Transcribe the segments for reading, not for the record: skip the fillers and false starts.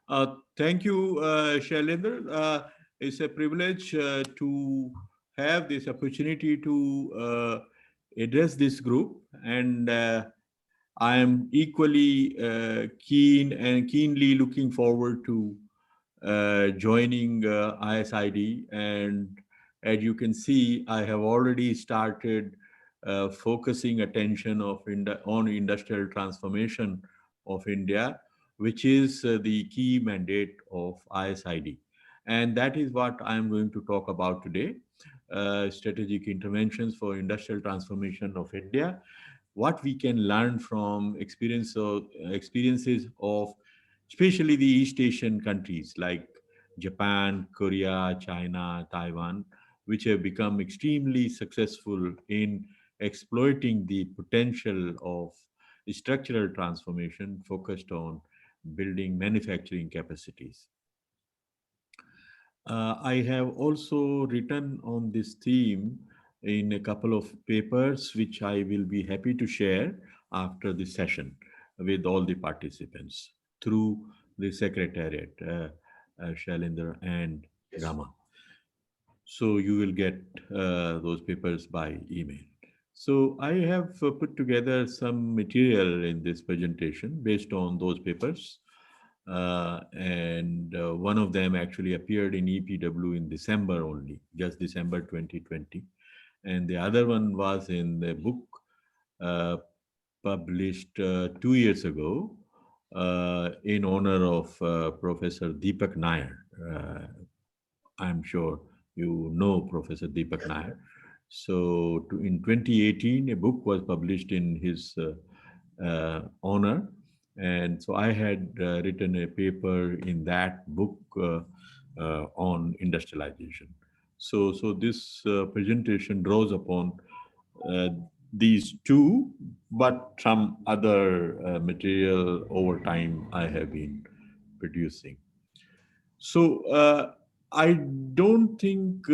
Thank you, Shailendra. It's a privilege to have this opportunity to address this group, and I am equally keen and keenly looking forward to joining ISID. And as you can see, I have already started focusing attention on industrial transformation of India, which is the key mandate of ISID. And that is what I'm going to talk about today. Strategic interventions for industrial transformation of India, what we can learn from experiences of especially the East Asian countries like Japan, Korea, China, Taiwan, which have become extremely successful in exploiting the potential of structural transformation focused on building manufacturing capacities. I have also written on this theme in a couple of papers, which I will be happy to share after the session with all the participants through the Secretariat, Shailendra and Yes. Rama. So you will get those papers by email. So I have put together some material in this presentation based on those papers. And one of them actually appeared in EPW in December only, just December 2020. And the other one was in the book uh, published 2 years ago in honor of Professor Deepak Nair. I'm sure you know Professor Deepak Nair. So in 2018, a book was published in his honor. And so I had written a paper in that book on industrialization. So this presentation draws upon uh, these two, but some other material over time I have been producing. So I don't think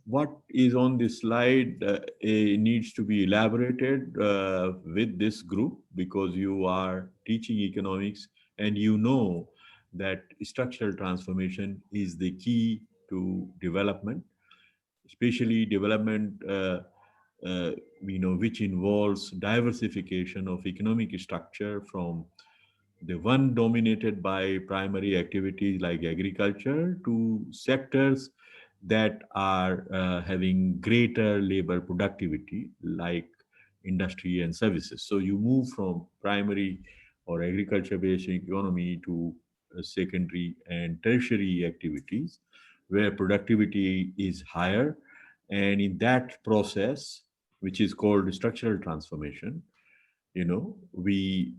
what is on this slide needs to be elaborated with this group because you are teaching economics and you know that structural transformation is the key to development, especially development uh, which involves diversification of economic structure from the one dominated by primary activities like agriculture to sectors that are having greater labor productivity like industry and services. So you move from primary or agriculture based economy to secondary and tertiary activities where productivity is higher, and in that process, which is called structural transformation, we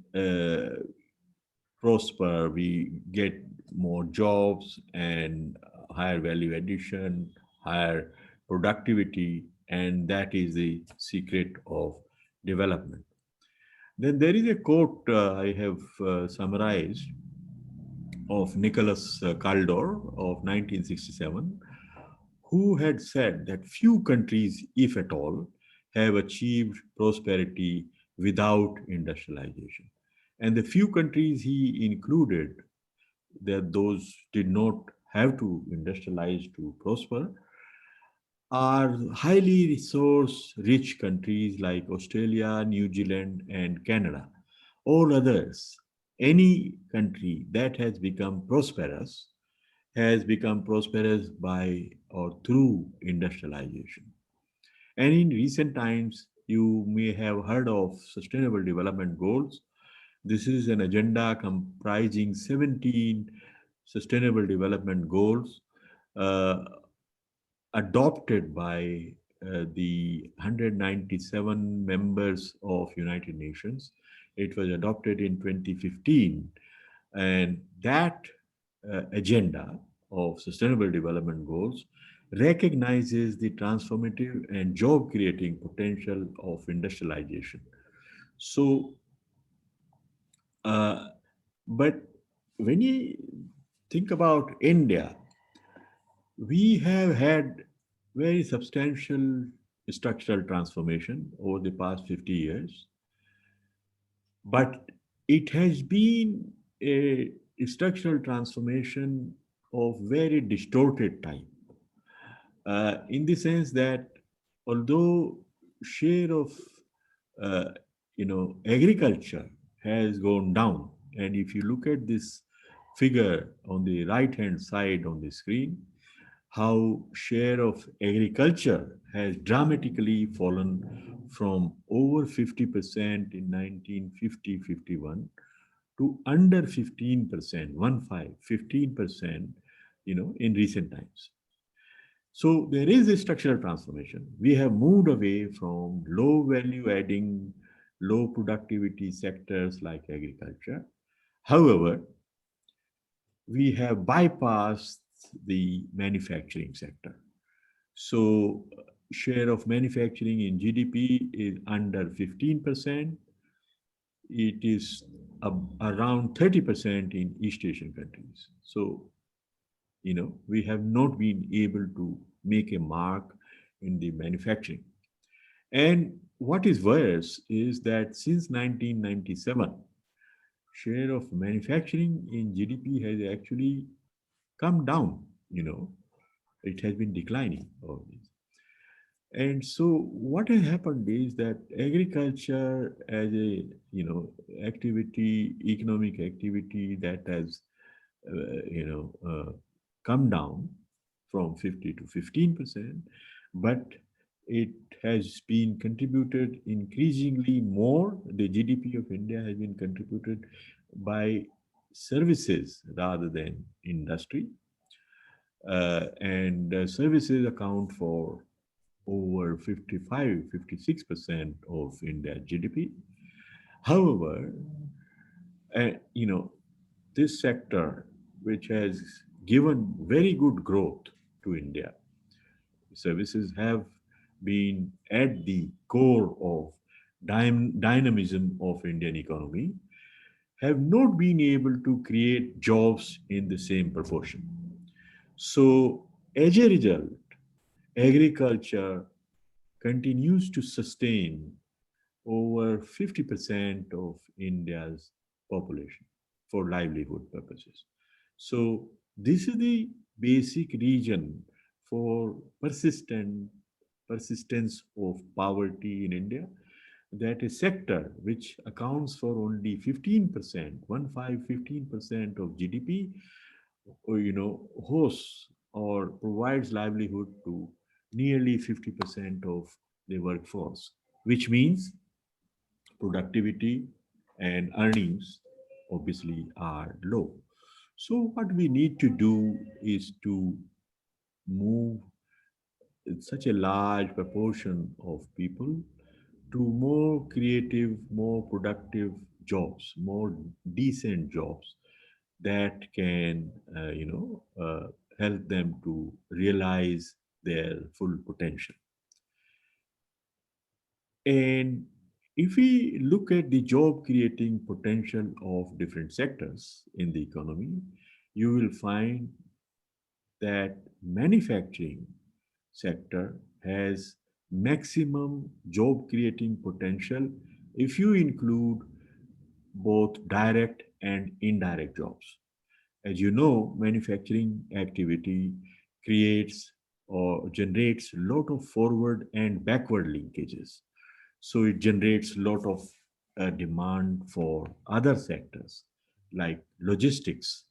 prosper, we get more jobs and higher value addition, higher productivity, and that is the secret of development. Then there is a quote I have summarized of Nicholas Kaldor of 1967, who had said that few countries, if at all, have achieved prosperity without industrialization. And the few countries he included, that those did not have to industrialize to prosper, are highly resource rich countries like Australia, New Zealand, and Canada. All others, any country that has become prosperous by or through industrialization. And in recent times, you may have heard of Sustainable Development Goals. This is an agenda comprising 17 Sustainable Development Goals uh, adopted by the 197 members of United Nations. It was adopted in 2015, and that agenda of Sustainable Development Goals recognizes the transformative and job creating potential of industrialization. So, uh, but when you think about India, we have had very substantial structural transformation over the past 50 years, but it has been a structural transformation of very distorted type, in the sense that although share of uh, agriculture has gone down, and if you look at this figure on the right hand side on the screen, how share of agriculture has dramatically fallen from over 50% in 1950-51 to under 15%, 15%, in recent times. So there is a structural transformation. We have moved away from low value adding, low productivity sectors like agriculture. However, we have bypassed the manufacturing sector. So share of manufacturing in GDP is under 15%. It is around 30% in East Asian countries. So we have not been able to make a mark in the manufacturing. And what is worse is that since 1997, share of manufacturing in GDP has actually come down. It has been declining. And so what has happened is that agriculture as a activity, economic activity that has come down from 50 to 15%, but it has been contributed increasingly more. The GDP of India has been contributed by services rather than industry. And services account for over 55, 56% of India's GDP. However, uh, you know, this sector, which has given very good growth to India, services have been at the core of dynamism of Indian economy, have not been able to create jobs in the same proportion. So, as a result, agriculture continues to sustain over 50% of India's population for livelihood purposes. So, this is the basic reason for persistence of poverty in India, that a sector which accounts for only 15%, 15% of GDP, or, hosts or provides livelihood to nearly 50% of the workforce, which means productivity and earnings obviously are low. So what we need to do is to move such a large proportion of people to more creative, more productive jobs, more decent jobs that can, help them to realize their full potential. And if we look at the job creating potential of different sectors in the economy, you will find that manufacturing sector has maximum job creating potential if you include both direct and indirect jobs. As you know, manufacturing activity creates or generates a lot of forward and backward linkages. So it generates a lot of demand for other sectors like logistics.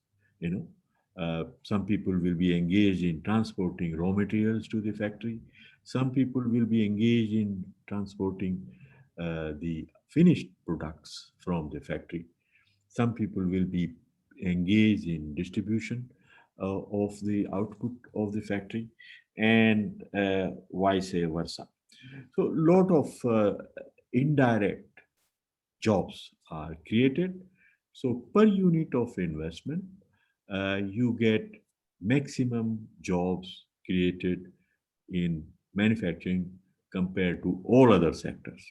Some people will be engaged in transporting raw materials to the factory. Some people will be engaged in transporting the finished products from the factory. Some people will be engaged in distribution of the output of the factory, and vice versa. So, a lot of indirect jobs are created. So, per unit of investment, you get maximum jobs created in manufacturing compared to all other sectors.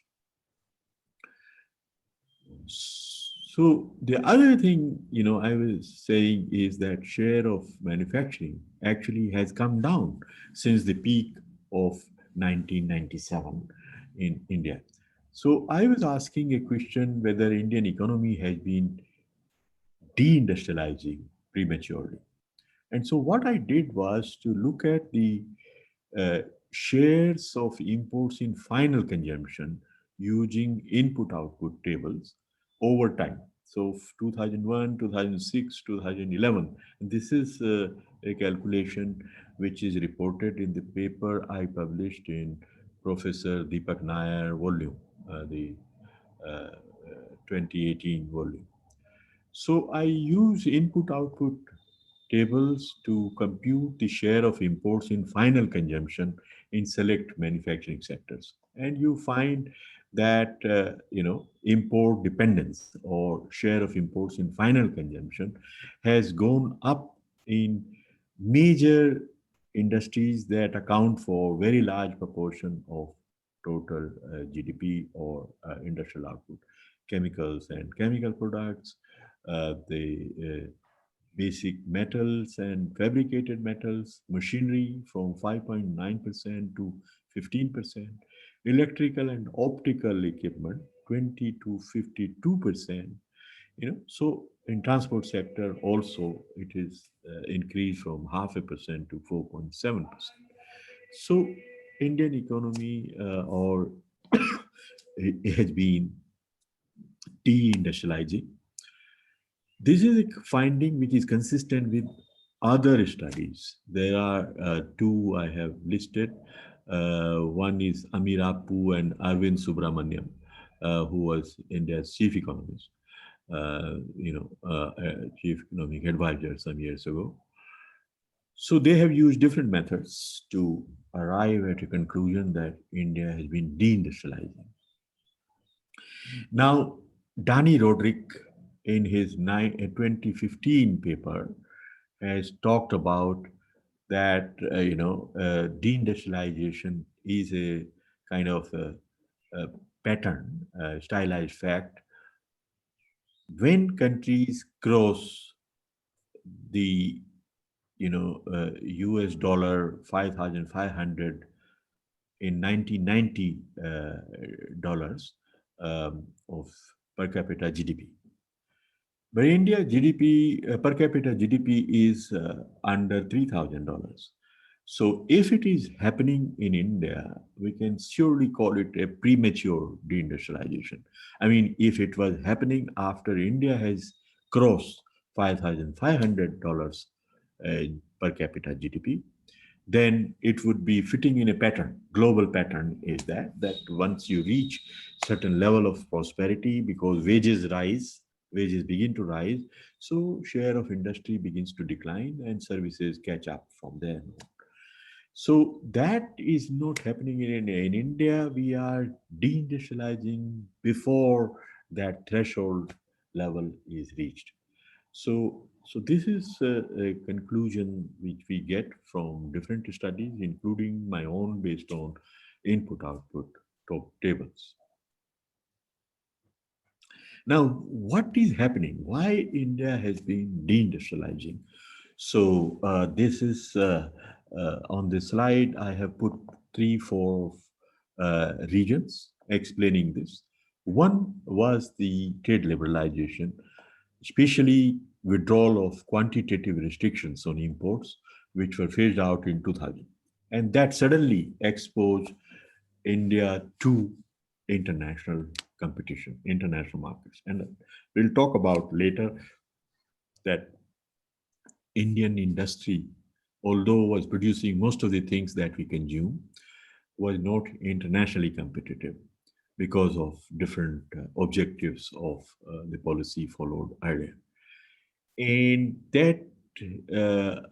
So the other thing, I was saying is that share of manufacturing actually has come down since the peak of 1997 in India. So I was asking a question whether Indian economy has been deindustrializing prematurely. And so what I did was to look at the uh, shares of imports in final consumption using input-output tables over time. So 2001, 2006, 2011. And this is a calculation which is reported in the paper I published in Professor Deepak Nair volume, the uh, 2018 volume. So I use input-output tables to compute the share of imports in final consumption in select manufacturing sectors. And you find that import dependence or share of imports in final consumption has gone up in major industries that account for very large proportion of total GDP or industrial output, chemicals and chemical products, the basic metals and fabricated metals, machinery from 5.9% to 15%, electrical and optical equipment 20 to 52%. So in transport sector also it is increased from 0.5% to 4.7%. So Indian economy or it has been deindustrializing. This is a finding which is consistent with other studies. There are two I have listed. One is Amir Apu and Arvind Subramaniam, who was India's chief economist, chief economic advisor some years ago. So they have used different methods to arrive at a conclusion that India has been deindustrializing. Now, Danny Roderick, in his 2015 paper, has talked about that deindustrialization is a kind of a pattern, a stylized fact. When countries cross the US dollar 5,500 in 1990 dollars of per capita GDP. But India GDP per capita GDP is under $3,000. So if it is happening in India, we can surely call it a premature deindustrialization. I mean, if it was happening after India has crossed $5,500 per capita GDP, then it would be fitting in a pattern. Global pattern is that once you reach certain level of prosperity, because wages begin to rise, so share of industry begins to decline and services catch up from there. So that is not happening in India. In India, we are deindustrializing before that threshold level is reached. So this is a conclusion which we get from different studies, including my own based on input-output tables. Now, what is happening? Why India has been deindustrializing? So this is on the slide. I have put 3, 4 regions explaining this. One was the trade liberalization, especially withdrawal of quantitative restrictions on imports, which were phased out in 2000. And that suddenly exposed India to international competition, international markets. And we'll talk about later that Indian industry, although was producing most of the things that we consume, was not internationally competitive because of different objectives of the policy followed earlier. And that uh,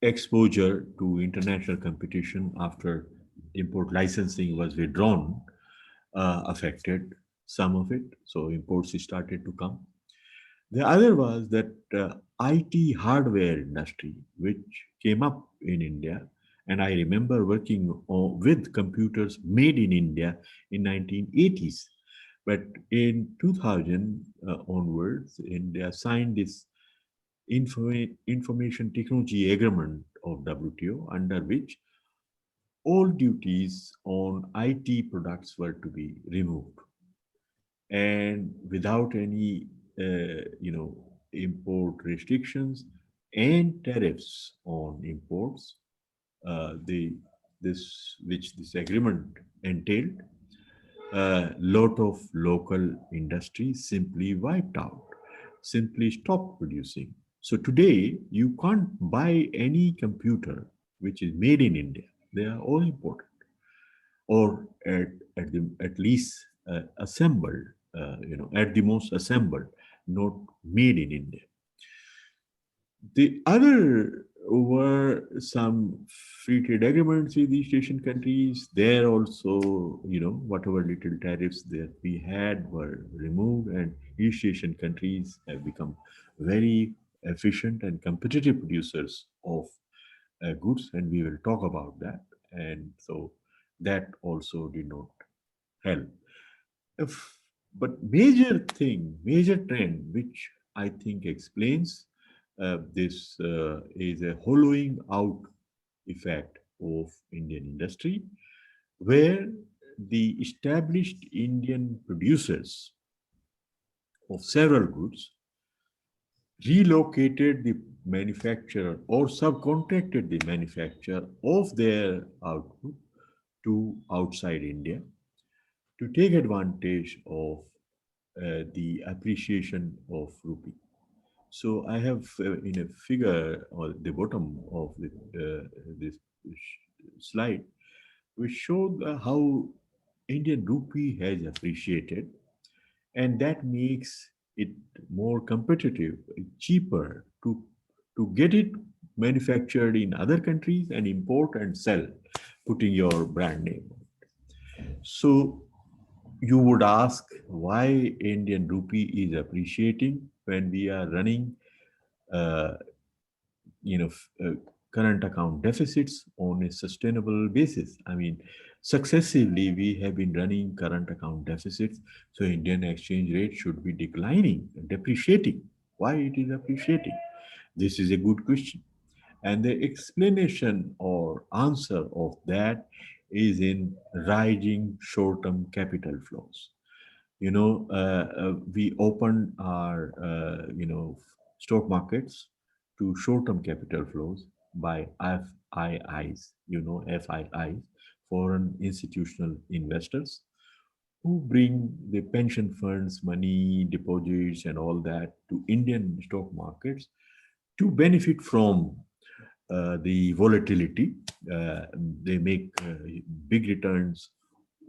exposure to international competition after import licensing was withdrawn affected some of it. So imports started to come. The other was that IT hardware industry, which came up in India. And I remember working with computers made in India in 1980s. But in 2000 onwards, India signed this information technology agreement of WTO, under which all duties on IT products were to be removed, and without any, import restrictions and tariffs on imports, the this which this agreement entailed, a lot of local industries simply wiped out, simply stopped producing. So today, you can't buy any computer which is made in India. They are all imported, or at least assembled, at the most assembled, not made in India. The other were some free trade agreements with East Asian countries. There also, whatever little tariffs that we had were removed, and East Asian countries have become very efficient and competitive producers of goods, and we will talk about that. And so that also did not help. If, but major trend, which I think explains this is a hollowing out effect of Indian industry, where the established Indian producers of several goods relocated the manufacturer or subcontracted the manufacture of their output to outside India to take advantage of the appreciation of rupee. So I have in a figure on the bottom of this slide, which showed how Indian rupee has appreciated, and that makes it more competitive, cheaper to get it manufactured in other countries and import and sell, putting your brand name. So you would ask why Indian rupee is appreciating when we are running, uh, you know, f- uh, current account deficits on a sustainable basis. I mean, successively we have been running current account deficits, so Indian exchange rate should be declining, depreciating. Why it is appreciating? This is a good question. And the explanation or answer of that is in rising short-term capital flows. We opened our, stock markets to short-term capital flows by FIIs, FIIs, foreign institutional investors, who bring the pension funds, money, deposits, and all that to Indian stock markets to benefit from the volatility. They make big returns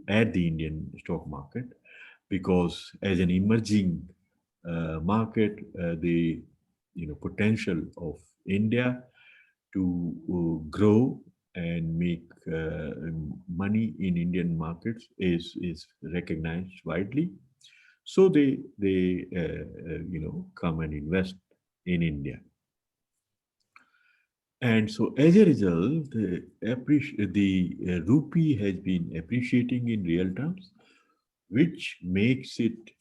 at the Indian stock market because, as an emerging market, the potential of India to grow and make money in Indian markets is recognized widely. So they come and invest in India. And so, as a result, the rupee has been appreciating in real terms, which makes it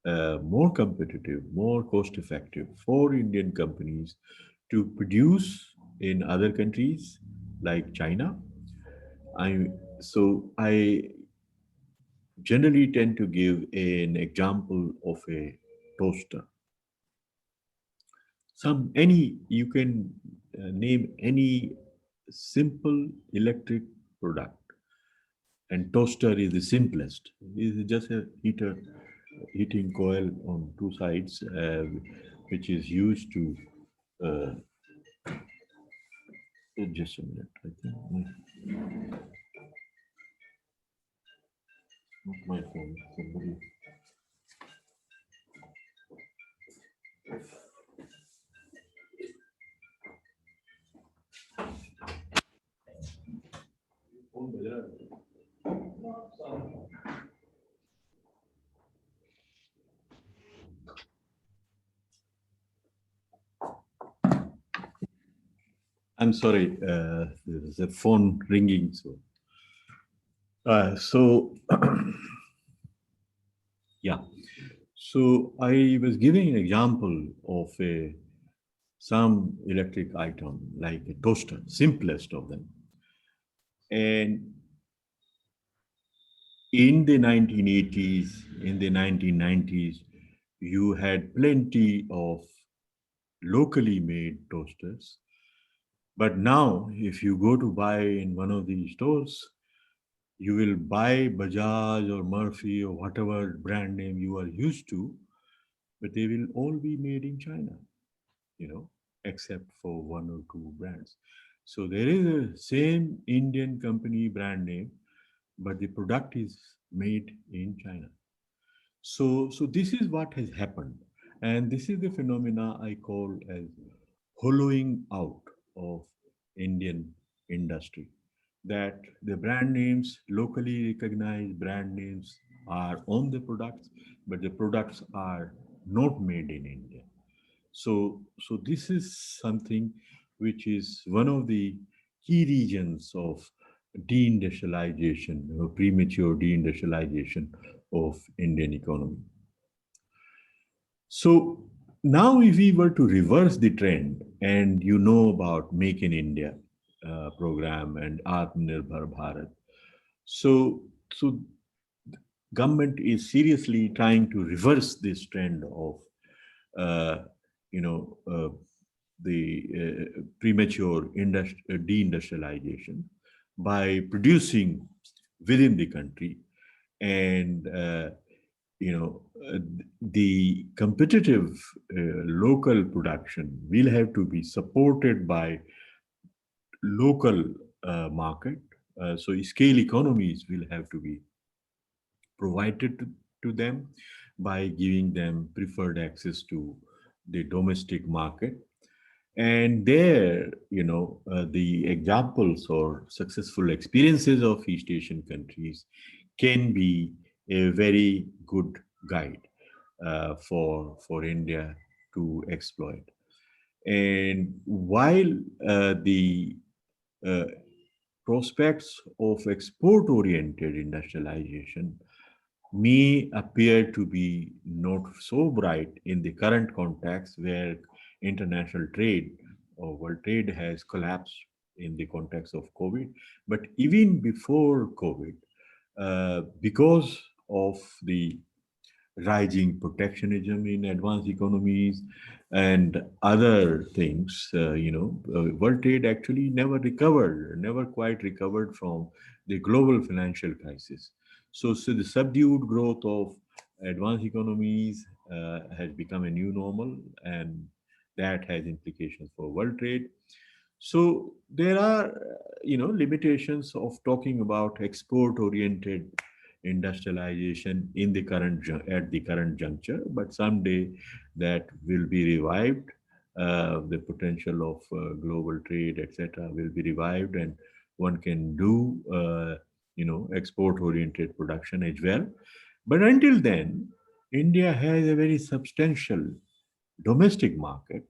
more competitive, more cost effective for Indian companies to produce in other countries like China. I generally tend to give an example of a toaster. You can name any simple electric product, and toaster is the simplest. It is just a heating coil on two sides, which is used to uh, just a minute. I think not my phone. Somebody. I'm sorry. There's a phone ringing. So yeah. So I was giving an example of some electric item like a toaster, simplest of them. And in the 1980s, in the 1990s, you had plenty of locally made toasters. But now, if you go to buy in one of these stores, you will buy Bajaj or Murphy or whatever brand name you are used to, but they will all be made in China, you know, except for one or two brands. So there is a same Indian company brand name, but the product is made in China. So this is what has happened, and this is the phenomena I call as hollowing out of Indian industry. That the brand names, locally recognized brand names, are on the products, but the products are not made in India. So this is something which is one of the key regions of deindustrialization, premature deindustrialization of Indian economy. So now, if we were to reverse the trend, and you know about Make in India program and Atmanirbhar Bharat, so government is seriously trying to reverse this trend of uh, you know uh, the premature deindustrialization by producing within the country, and the competitive local production will have to be supported by local market. So scale economies will have to be provided to them by giving them preferred access to the domestic market. And there, the examples or successful experiences of East Asian countries can be a very good guide for India to exploit. And while the uh, prospects of export-oriented industrialization may appear to be not so bright in the current context where international trade or world trade has collapsed in the context of COVID. But even before COVID, because of the rising protectionism in advanced economies and other things, world trade actually never quite recovered from the global financial crisis. So the subdued growth of advanced economies has become a new normal, and that has implications for world trade. So there are, limitations of talking about export-oriented industrialization in the at the current juncture, but someday that will be revived. The potential of global trade, etc., will be revived, and one can do, export-oriented production as well. But until then, India has a very substantial domestic market,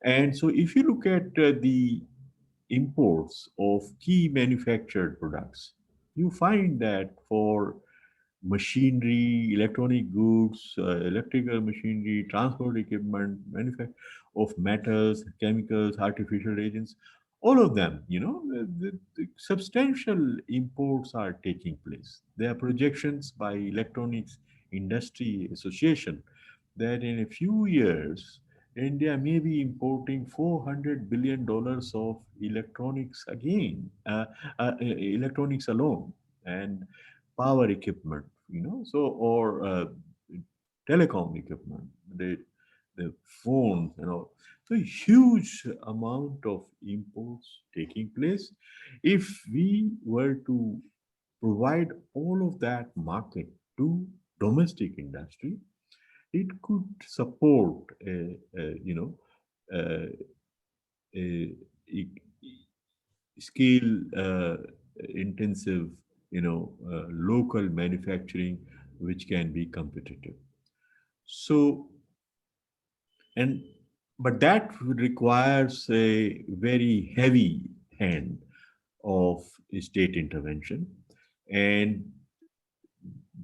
and so if you look at the imports of key manufactured products, you find that for machinery, electronic goods, electrical machinery, transport equipment, manufacture of metals, chemicals, artificial agents, all of them, the substantial imports are taking place. There are projections by Electronics Industry Association that in a few years, India may be importing $400 billion of electronics again, electronics alone, and power equipment, or telecom equipment, the phones, So a huge amount of imports taking place. If we were to provide all of that market to domestic industry, it could support uh, a, scale intensive, local manufacturing, which can be competitive. So, and but that requires a very heavy hand of state intervention, and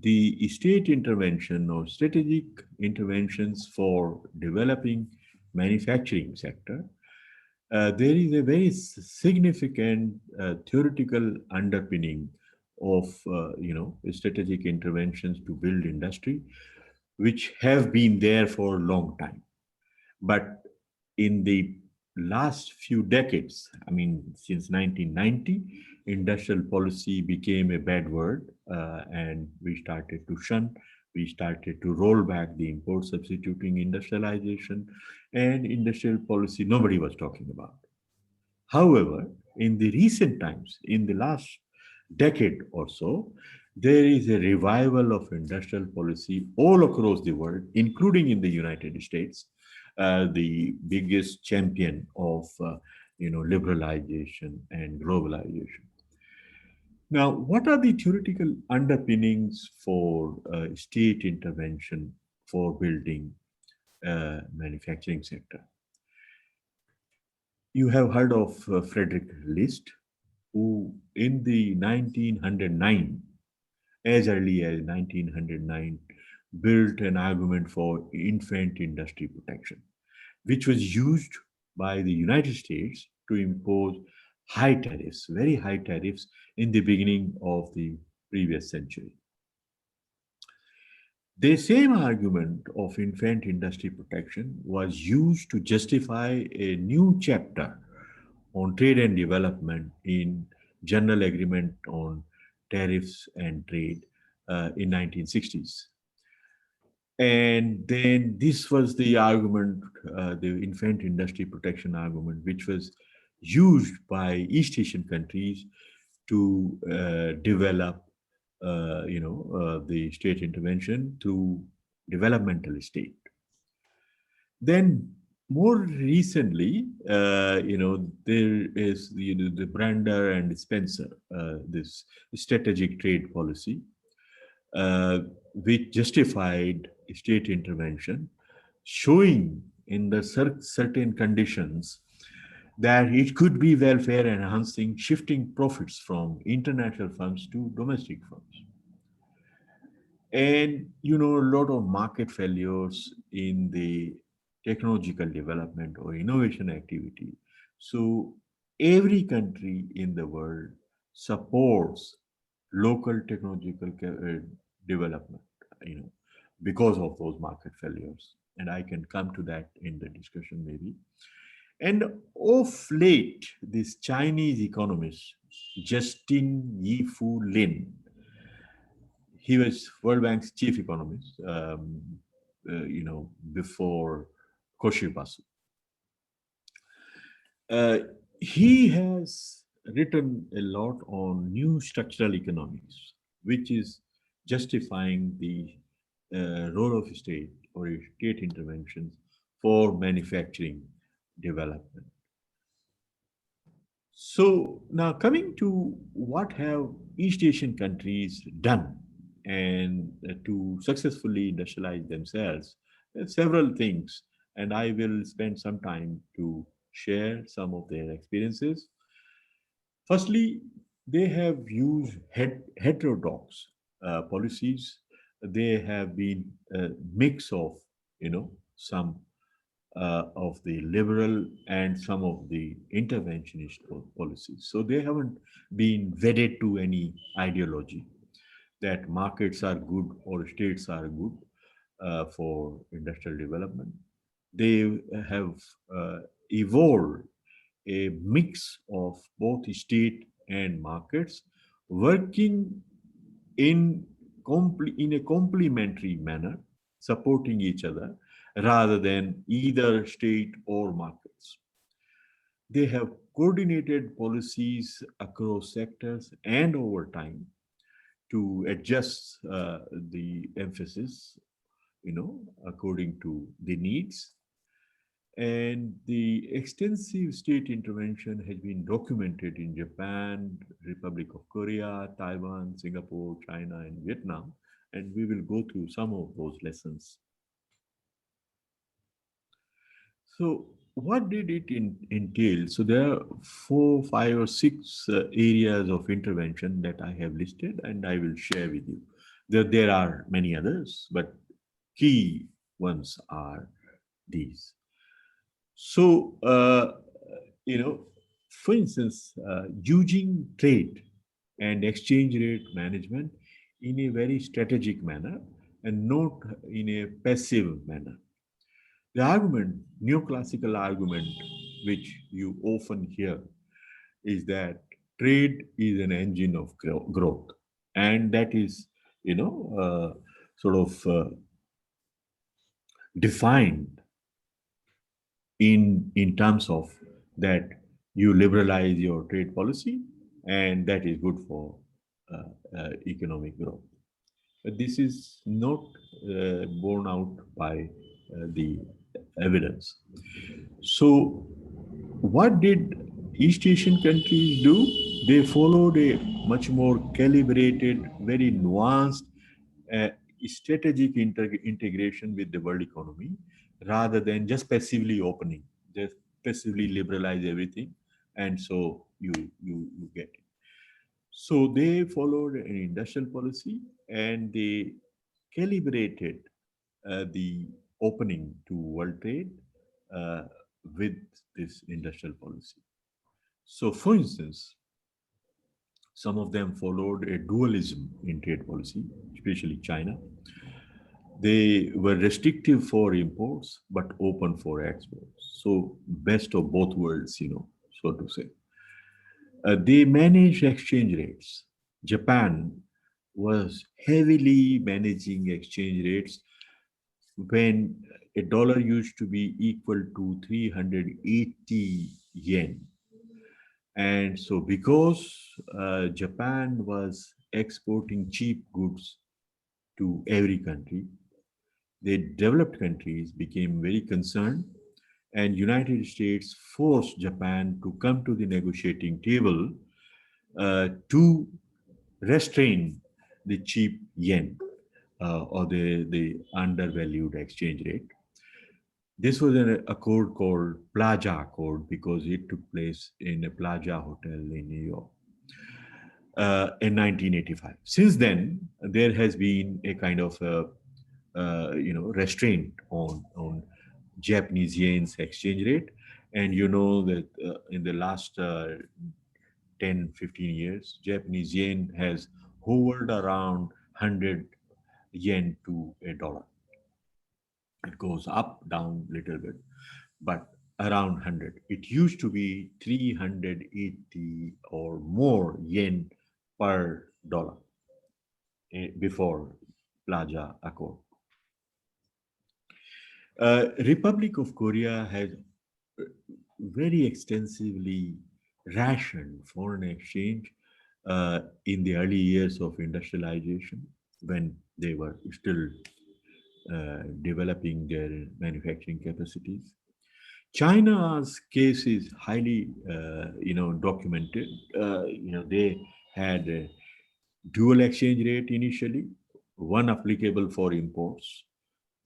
the state intervention or strategic interventions for developing manufacturing sector, there is a very significant theoretical underpinning of strategic interventions to build industry, which have been there for a long time. But in the last few decades, I mean, since 1990, industrial policy became a bad word, and we started to shun, we started to roll back the import substituting industrialization, and industrial policy nobody was talking about. However, in the recent times, in the last decade or so, there is a revival of industrial policy all across the world, including in the United States, the biggest champion of liberalization and globalization. Now, what are the theoretical underpinnings for state intervention for building manufacturing sector? You have heard of Frederick List, who in the 1909, as early as 1909, built an argument for infant industry protection, which was used by the United States to impose high tariffs, very high tariffs in the beginning of the previous century. The same argument of infant industry protection was used to justify a new chapter on trade and development in General Agreement on Tariffs and Trade in 1960s. And then this was the argument, the infant industry protection argument, which was used by East Asian countries to develop, the state intervention through developmental state. Then more recently, there is the Brander and Spencer, this strategic trade policy, uh, which justified state intervention, showing in the certain conditions that it could be welfare enhancing, shifting profits from international firms to domestic firms. And a lot of market failures in the technological development or innovation activity. So every country in the world supports local technological development, you know, because of those market failures. And I can come to that in the discussion maybe. And of late, this Chinese economist, Justin Yifu Lin, he was World Bank's chief economist, before Koshi Basu. Uh, he has written a lot on new structural economics, which is justifying the role of state or state interventions for manufacturing development. So now coming to what have East Asian countries done and to successfully industrialize themselves, several things, and I will spend some time to share some of their experiences. Firstly, they have used heterodox policies. They have been a mix of, some of the liberal and some of the interventionist policies. So they haven't been wedded to any ideology that markets are good or states are good for industrial development. They have uh, evolved a mix of both state and markets working in in a complementary manner, supporting each other rather than either state or markets. They have coordinated policies across sectors and over time to adjust the emphasis, according to the needs. And the extensive state intervention has been documented in Japan, Republic of Korea, Taiwan, Singapore, China, and Vietnam. And we will go through some of those lessons. So, what did it entail? So, there are 4, 5, or 6 areas of intervention that I have listed, and I will share with you. There are many others, but key ones are these. So, for instance, using trade and exchange rate management in a very strategic manner and not in a passive manner. The argument, neoclassical argument, which you often hear, is that trade is an engine of growth, and that is, you know, sort of defined in terms of that you liberalize your trade policy, and that is good for economic growth. But this is not borne out by the evidence. So, what did East Asian countries do? They followed a much more calibrated, very nuanced, uh, strategic integration with the world economy rather than just passively opening, just passively liberalize everything, and so you get it. So they followed an industrial policy and they calibrated the opening to world trade uh, with this industrial policy. So, for instance, some of them followed a dualism in trade policy, especially China. They were restrictive for imports but open for exports. So, best of both worlds, so to say. They managed exchange rates. Japan was heavily managing exchange rates when a dollar used to be equal to 380 yen. And so, because Japan was exporting cheap goods to every country, the developed countries became very concerned, and United States forced Japan to come to the negotiating table to restrain the cheap yen or the undervalued exchange rate. This was an accord called Plaza Accord because it took place in a Plaza Hotel in New York in 1985. Since then, there has been a kind of restraint on Japanese yen's exchange rate, and you know that in the last 10, 15 years, Japanese yen has hovered around 100 yen to a dollar. It goes up, down a little bit, but around 100. It used to be 380 or more yen per dollar before Plaza Accord. Republic of Korea has very extensively rationed foreign exchange in the early years of industrialization when they were still developing their manufacturing capacities. China's case is highly, documented. They had a dual exchange rate initially, one applicable for imports,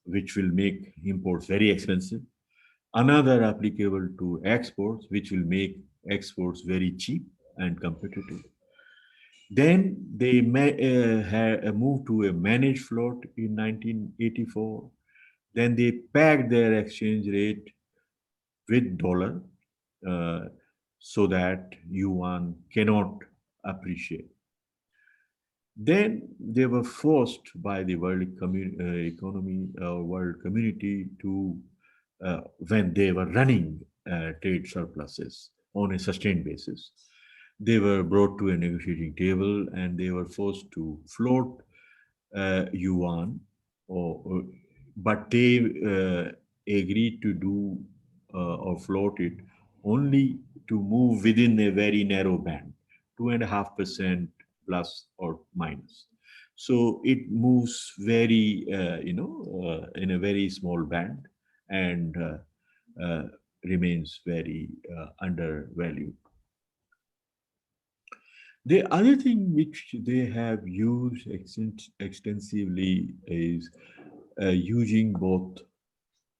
which will make imports very expensive. Another applicable to exports, which will make exports very cheap and competitive. Then they moved to a managed float in 1984. Then they pegged their exchange rate with dollar uh, so that yuan cannot appreciate. Then they were forced by the economy or world community to, when they were running trade surpluses on a sustained basis, they were brought to a negotiating table and they were forced to float yuan, but they agreed to do or float it only to move within a very narrow band, 2.5% plus or minus. So it moves very, in a very small band and remains very undervalued. The other thing which they have used extensively is using both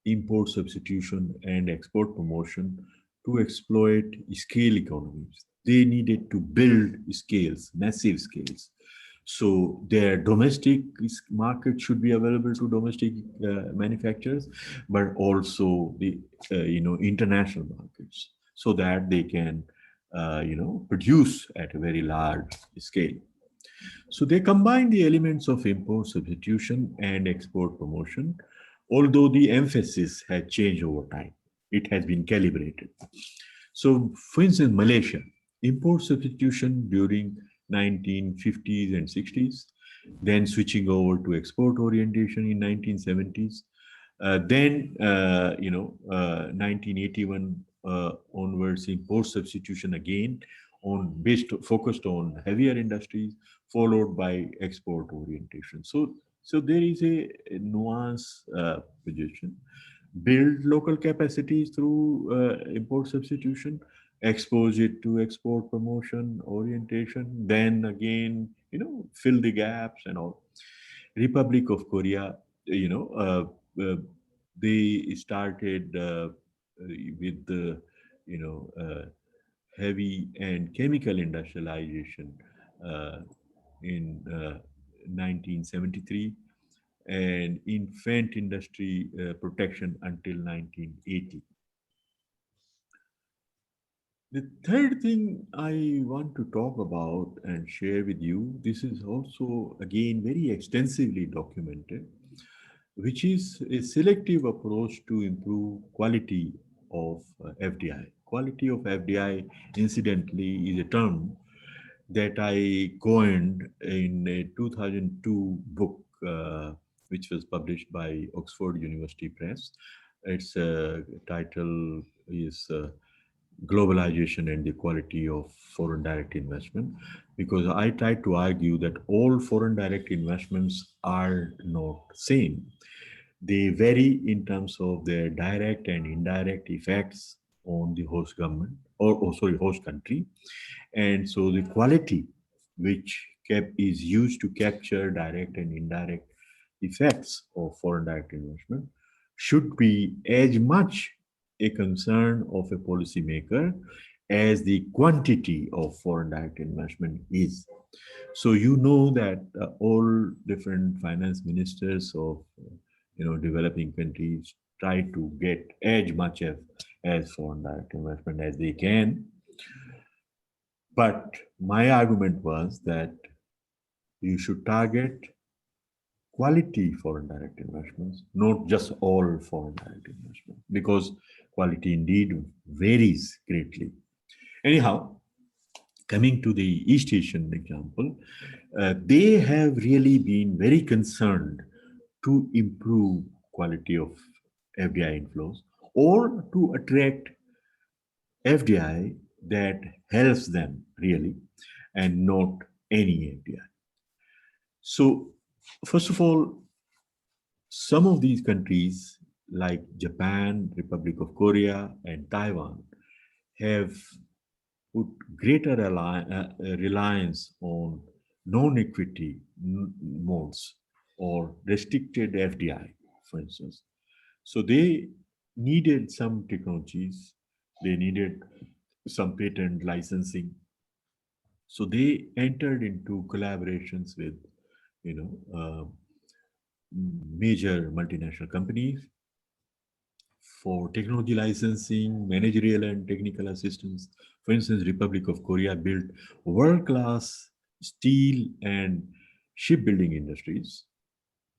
import substitution and export promotion to exploit scale economies. They needed to build scales, massive scales. So their domestic market should be available to domestic manufacturers, but also the international markets, so that they can produce at a very large scale. So they combine the elements of import substitution and export promotion although the emphasis had changed over time. It has been calibrated. So, for instance, Malaysia, import substitution during 1950s and 60s, then switching over to export orientation in 1970s, then 1981 onwards, import substitution again on based focused on heavier industries, followed by export orientation. So there is a nuance position. Build local capacities through import substitution, expose it to export promotion orientation, then again, fill the gaps and all. Republic of Korea, they started with the, you know, heavy and chemical industrialization uh, in 1973 and infant industry protection until 1980. The third thing I want to talk about and share with you, this is also again very extensively documented, which is a selective approach to improve quality of FDI. Quality of FDI, incidentally, is a term that I coined in a 2002 book, which was published by Oxford University Press. Its title is Globalization and the Quality of Foreign Direct Investment, because I try to argue that all foreign direct investments are not same. They vary in terms of their direct and indirect effects on the host government or host country. And so the quality which is used to capture direct and indirect effects of foreign direct investment should be as much a concern of a policymaker as the quantity of foreign direct investment is. So you know that all different finance ministers of developing countries try to get as much as foreign direct investment as they can. But my argument was that you should target quality foreign direct investments, not just all foreign direct investment, because quality indeed varies greatly. Anyhow, coming to the East Asian example, they have really been very concerned to improve quality of FDI inflows or to attract FDI that helps them really and not any FDI. So, first of all, some of these countries like Japan, Republic of Korea, and Taiwan have put greater reliance on non-equity modes or restricted FDI, for instance. So they needed some technologies, they needed some patent licensing. So they entered into collaborations with, you know, major multinational companies for technology licensing, managerial and technical assistance. For instance, Republic of Korea built world-class steel and shipbuilding industries,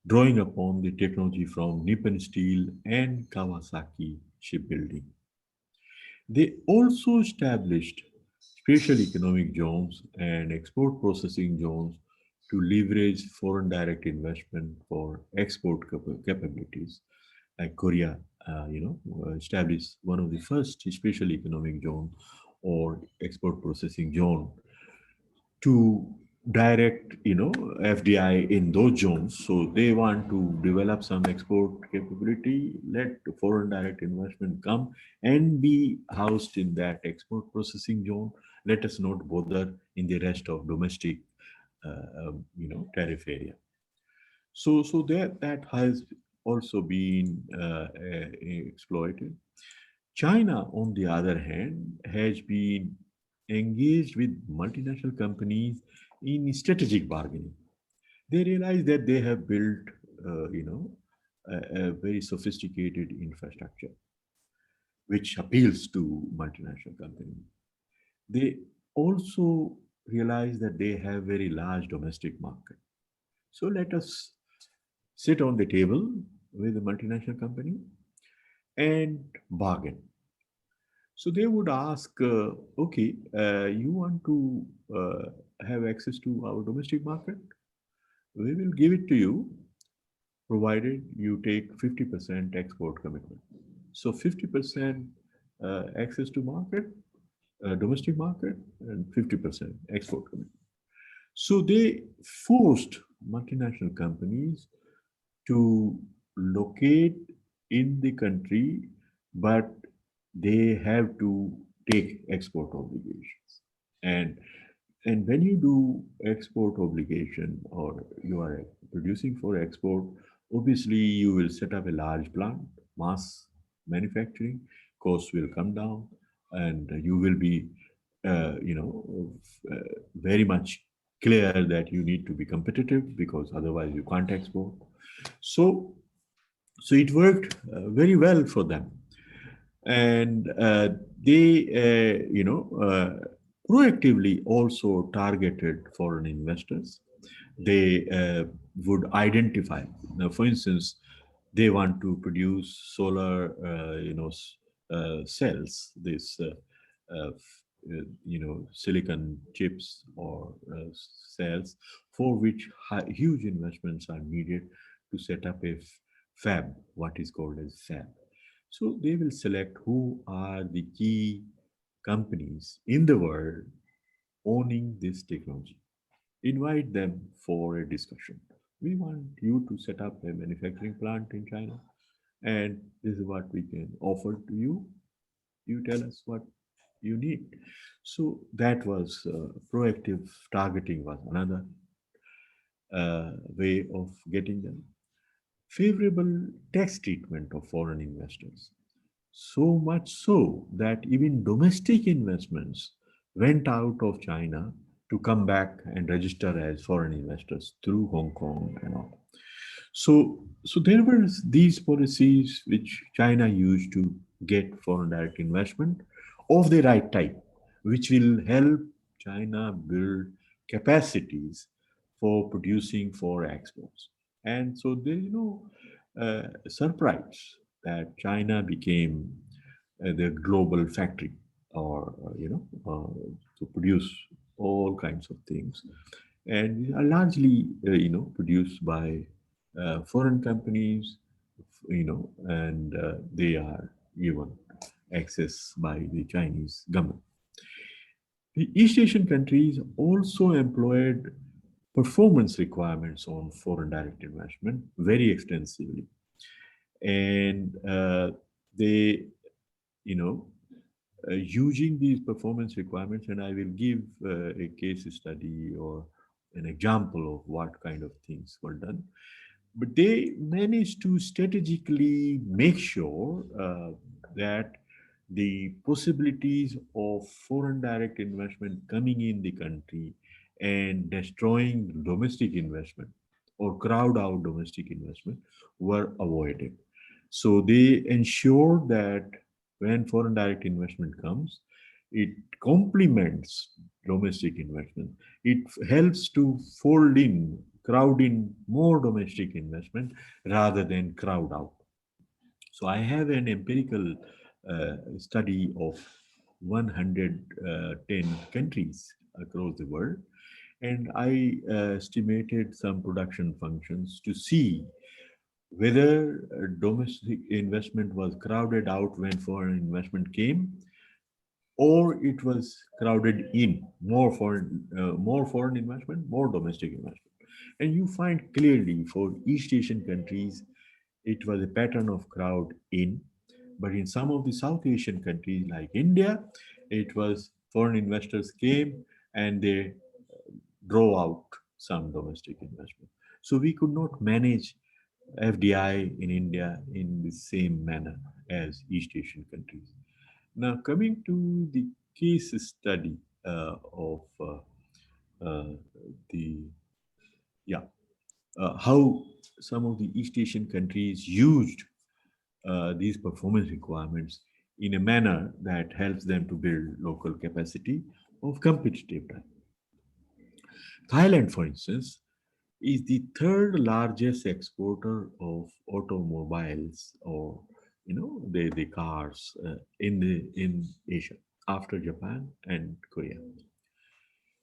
drawing upon the technology from Nippon Steel and Kawasaki shipbuilding. They also established special economic zones and export processing zones to leverage foreign direct investment for export capabilities. Like Korea, established one of the first special economic zone or export processing zone to direct, FDI in those zones. So they want to develop some export capability, let foreign direct investment come and be housed in that export processing zone. Let us not bother in the rest of domestic, tariff area. So that has also been exploited. China, on the other hand, has been engaged with multinational companies in strategic bargaining. They realize that they have built, a very sophisticated infrastructure which appeals to multinational companies. They also realize that they have very large domestic market. So let us sit on the table, with a multinational company and bargain. So they would ask, okay, you want to have access to our domestic market? We will give it to you, provided you take 50% export commitment. So 50% access to market, domestic market, and 50% export commitment. So they forced multinational companies to locate in the country, but they have to take export obligations. And and when you do export obligation or you are producing for export, obviously you will set up a large plant, mass manufacturing, costs will come down, and you will be, very much clear that you need to be competitive because otherwise you can't export. So, so it worked very well for them, and they, proactively also targeted foreign investors. They would identify. Now, for instance, they want to produce solar, cells. This, silicon chips or cells, for which huge investments are needed to set up a fab, what is called as fab. So they will select who are the key companies in the world owning this technology. Invite them for a discussion. We want you to set up a manufacturing plant in China, and this is what we can offer to you. You tell us what you need. So that was proactive targeting was another way of getting them. Favorable tax treatment of foreign investors. So much so that even domestic investments went out of China to come back and register as foreign investors through Hong Kong and all. So there were these policies which China used to get foreign direct investment of the right type, which will help China build capacities for producing for exports. And so there is no surprise that China became the global factory, or to produce all kinds of things, and are largely produced by foreign companies, and they are given access by the Chinese government. The East Asian countries also employed performance requirements on foreign direct investment very extensively, and they, you know, using these performance requirements, and I will give a case study or an example of what kind of things were done. But they managed to strategically make sure that the possibilities of foreign direct investment coming in the country and destroying domestic investment or crowd out domestic investment were avoided. So they ensured that when foreign direct investment comes, it complements domestic investment. It helps to fold in, crowd in more domestic investment rather than crowd out. So I have an empirical study of 110 countries across the world, and I estimated some production functions to see whether domestic investment was crowded out when foreign investment came, or it was crowded in, more foreign investment, more domestic investment. And you find clearly for East Asian countries, it was a pattern of crowd in, but in some of the South Asian countries like India, it was foreign investors came and they drove out some domestic investment. So we could not manage FDI in India in the same manner as East Asian countries. Now, coming to the case study of uh, the yeah how some of the East Asian countries used these performance requirements in a manner that helps them to build local capacity of competitive type. Thailand, for instance, is the third largest exporter of automobiles, or the cars, in Asia, after Japan and Korea.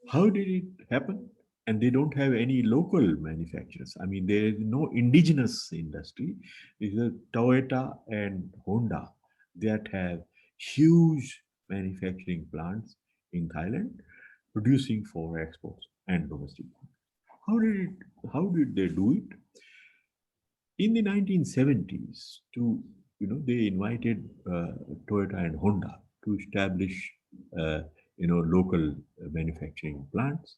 How did it happen? And they don't have any local manufacturers. I mean, there is no indigenous industry. It's a Toyota and Honda that have huge manufacturing plants in Thailand, producing for exports and domestic. How did it? How did they do it? In the 1970s, they invited Toyota and Honda to establish local manufacturing plants.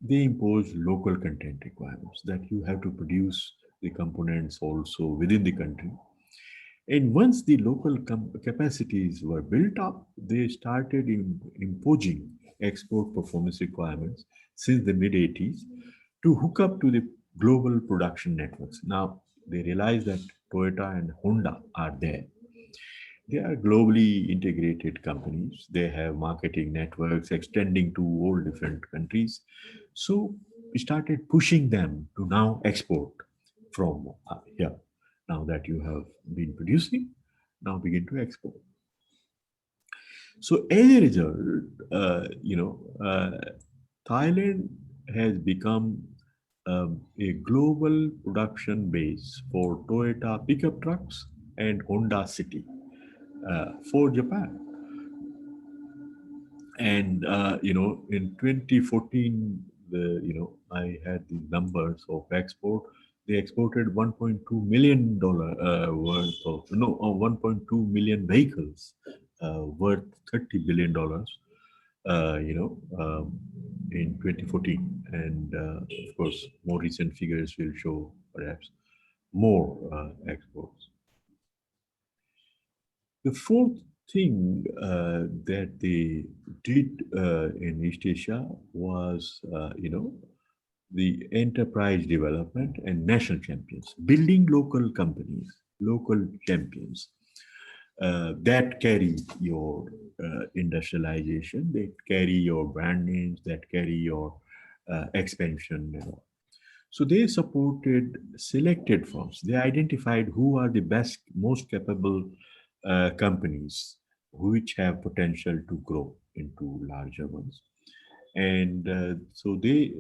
They impose local content requirements that you have to produce the components also within the country. And once the local capacities were built up, they started imposing export performance requirements since the mid 80s to hook up to the global production networks. Now they realize that Toyota and Honda are there. They are globally integrated companies. They have marketing networks extending to all different countries. So we started pushing them to now export from here. Now that you have been producing, now begin to export. So as a result, Thailand has become a global production base for Toyota pickup trucks and Honda City for Japan. And in 2014, I had the numbers of export. They exported 1.2 million dollar worth of 1.2 million vehicles worth 30 billion dollars. In 2014, and of course, more recent figures will show perhaps more exports. The fourth thing that they did in East Asia was, the enterprise development and national champions, building local companies, local champions that carry your industrialization, that carry your brand names, that carry your expansion. So they supported selected firms. They identified who are the best, most capable companies which have potential to grow into larger ones. And so they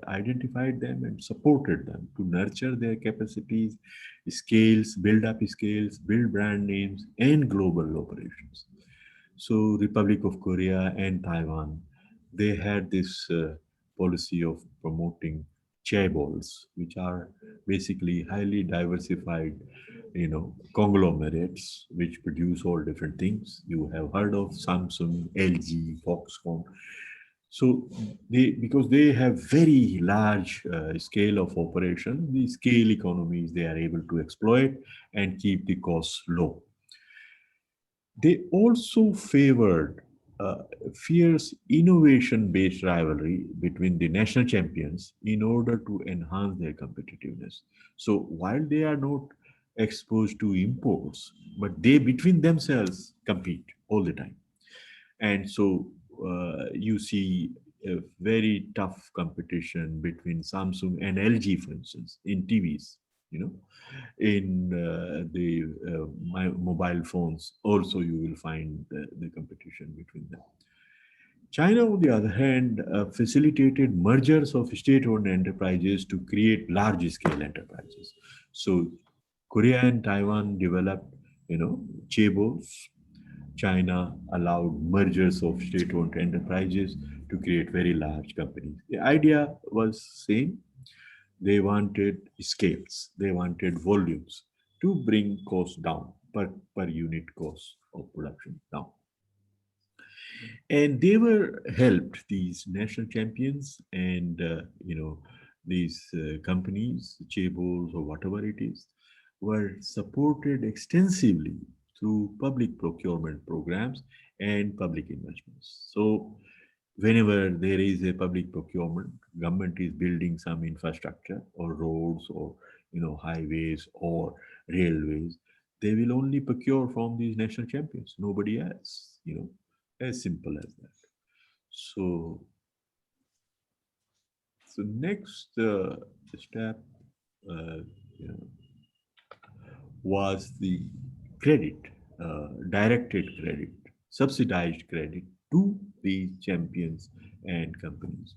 identified them and supported them to nurture their capacities, scales, build up scales, build brand names, and global operations. So Republic of Korea and Taiwan, they had this policy of promoting chaebols, which are basically highly diversified, conglomerates which produce all different things. You have heard of Samsung, LG, Foxconn. So because they have very large scale of operation, the scale economies they are able to exploit and keep the costs low. They also favored fierce innovation-based rivalry between the national champions in order to enhance their competitiveness. So while they are not exposed to imports, but they between themselves compete all the time. And so you see a very tough competition between Samsung and LG, for instance, in TVs. In the mobile phones, also you will find the competition between them. China, on the other hand, facilitated mergers of state-owned enterprises to create large-scale enterprises. So Korea and Taiwan developed, chaebols. China allowed mergers of state-owned enterprises to create very large companies. The idea was same. They wanted scales, they wanted volumes to bring costs down, per unit cost of production down. And they were helped, these national champions and these companies, chaebols or whatever it is, were supported extensively through public procurement programs and public investments. So whenever there is a public procurement, government is building some infrastructure or roads or highways or railways, they will only procure from these national champions, nobody else. As simple as that. So So next step uh, you know, was the credit, directed credit, subsidized credit to the champions and companies.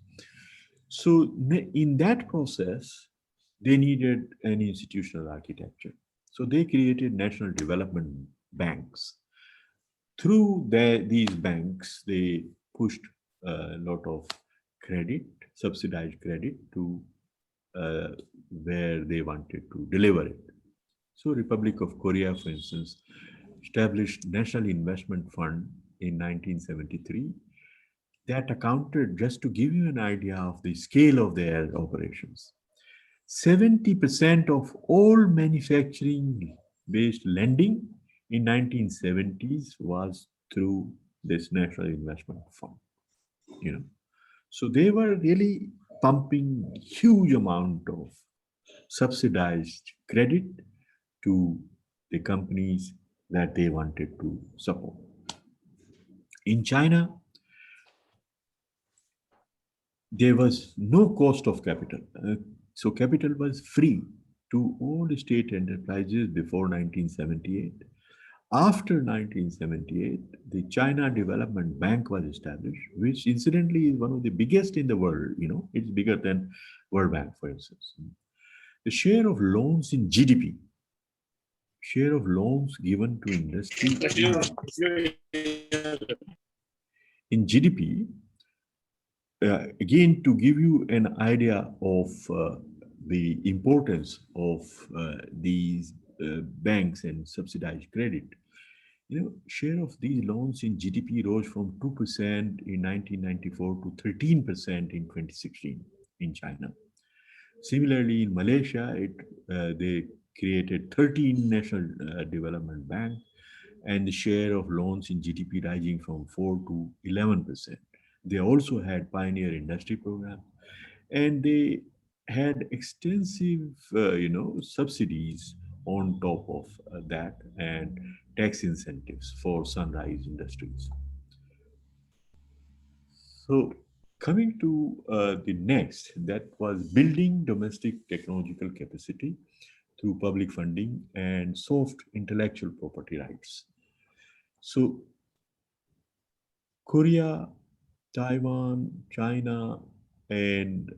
So in that process, they needed an institutional architecture. So they created national development banks. Through these banks, they pushed a lot of credit, subsidized credit to uh, where they wanted to deliver it. So Republic of Korea, for instance, established National Investment Fund in 1973 that accounted, just to give you an idea of the scale of their operations, 70% of all manufacturing based lending in 1970s was through this National Investment Fund, you know. So they were really pumping huge amount of subsidized credit to the companies that they wanted to support. In China, there was no cost of capital. So capital was free to all state enterprises before 1978. After 1978, the China Development Bank was established, which incidentally is one of the biggest in the world. You know, it's bigger than World Bank, for instance. The share of loans in GDP, share of loans given to industry in GDP, again, to give you an idea of the importance of these banks and subsidized credit, you know, share of these loans in GDP rose from 2% in 1994 to 13% in 2016 in China. Similarly, in Malaysia, they created 13 national development banks, and the share of loans in GDP rising from 4 to 11%. They also had pioneer industry programs, and they had extensive, subsidies on top of that, and tax incentives for sunrise industries. So, coming to the next, that was building domestic technological capacity through public funding and soft intellectual property rights. So, Korea, Taiwan, China, and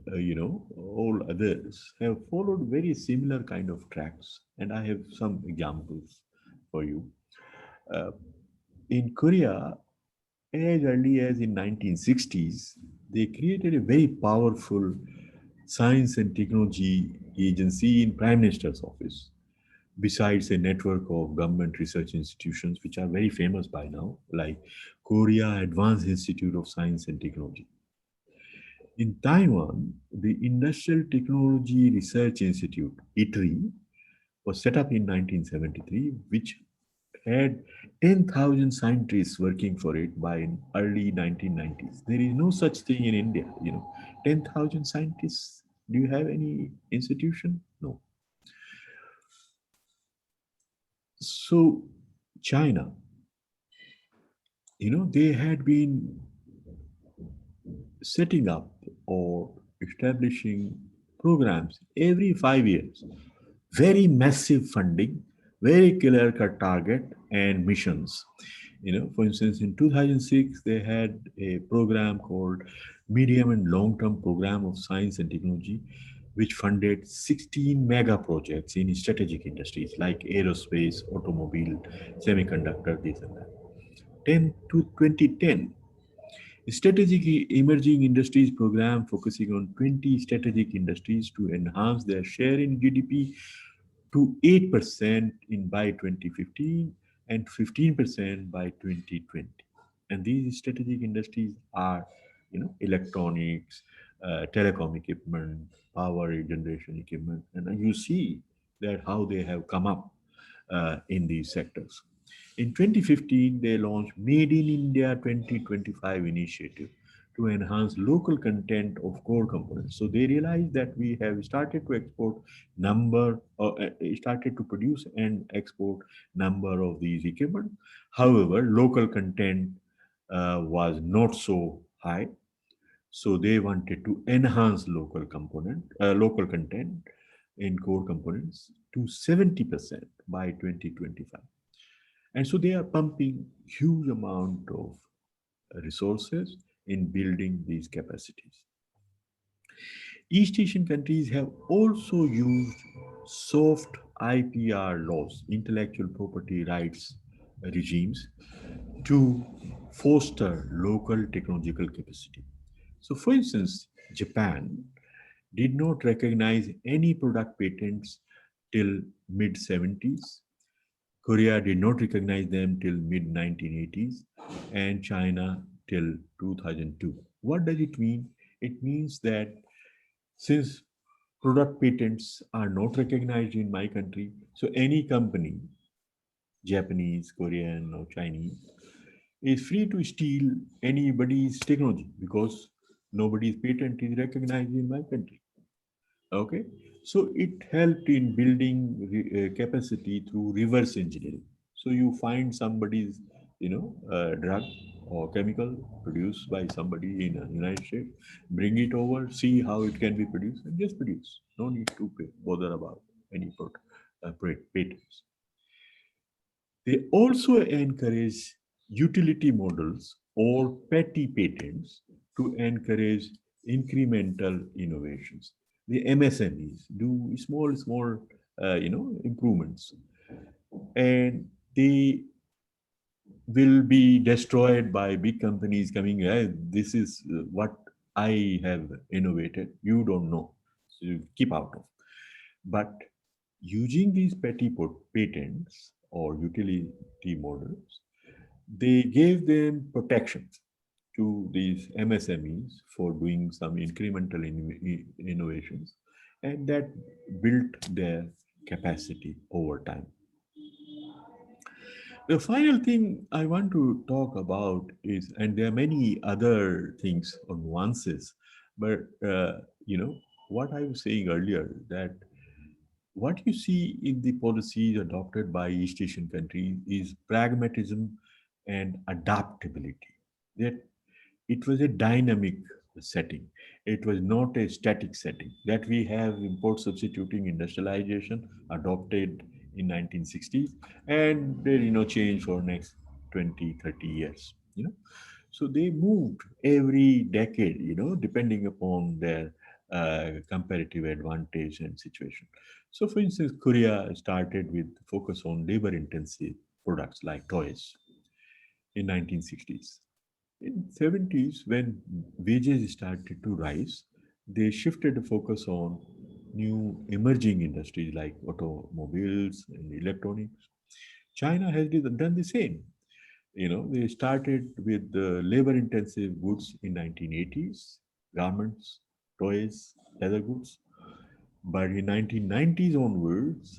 all others have followed very similar kind of tracks, and I have some examples for you. Uh, in Korea, as early as in 1960s, they created a very powerful science and technology agency in Prime Minister's office, besides a network of government research institutions which are very famous by now, like Korea Advanced Institute of Science and Technology. In Taiwan, the Industrial Technology Research Institute, ITRI, was set up in 1973, which had 10,000 scientists working for it by early 1990s. There is no such thing in India, 10,000 scientists. Do you have any institution? No. So, China, they had been setting up or establishing programs every 5 years. Very massive funding, very clear cut target and missions. For instance, in 2006, they had a program called Medium and Long Term Program of Science and Technology, which funded 16 mega projects in strategic industries like aerospace, automobile, semiconductor, this and that. 10 to 2010, Strategic Emerging Industries Program focusing on 20 strategic industries to enhance their share in GDP to 8% in by 2015 and 15% by 2020. And these strategic industries are, electronics, telecom equipment, power generation equipment, and you see that how they have come up in these sectors. In 2015, they launched Made in India 2025 initiative to enhance local content of core components. So they realized that we have started to export started to produce and export number of these equipment. However, local content was not so high. So they wanted to enhance local content in core components to 70% by 2025. And so they are pumping huge amount of resources in building these capacities. East Asian countries have also used soft IPR laws, intellectual property rights regimes, to foster local technological capacity. So, for instance, Japan did not recognize any product patents till mid 70s. Korea did not recognize them till mid 1980s, and China till 2002. What does it mean? It means that since product patents are not recognized in my country, so any company, Japanese, Korean, or Chinese, is free to steal anybody's technology because nobody's patent is recognized in my country. Okay, so it helped in building capacity through reverse engineering. So you find somebody's, drug or chemical produced by somebody in the United States, bring it over, see how it can be produced, and just produce. No need to bother about any patents. They also encourage utility models or petty patents to encourage incremental innovations. The MSMEs do small, improvements, and they will be destroyed by big companies coming. Hey, this is what I have innovated. You don't know, so you keep out of. But using these patents or utility models, they gave them protections to these MSMEs for doing some incremental innovations, and that built their capacity over time. The final thing I want to talk about is, and there are many other things or nuances, but what I was saying earlier, that what you see in the policies adopted by East Asian countries is pragmatism and adaptability. That it was a dynamic setting. It was not a static setting. That we have import substituting industrialization adopted in 1960s, and there is no change for next 20, 30 years. So they moved every decade, depending upon their comparative advantage and situation. So, for instance, Korea started with focus on labor-intensive products like toys in 1960s. In 70s, when wages started to rise, they shifted the focus on new emerging industries like automobiles and electronics. China has done the same. They started with the labor-intensive goods in 1980s, garments, toys, leather goods. But in 1990s onwards,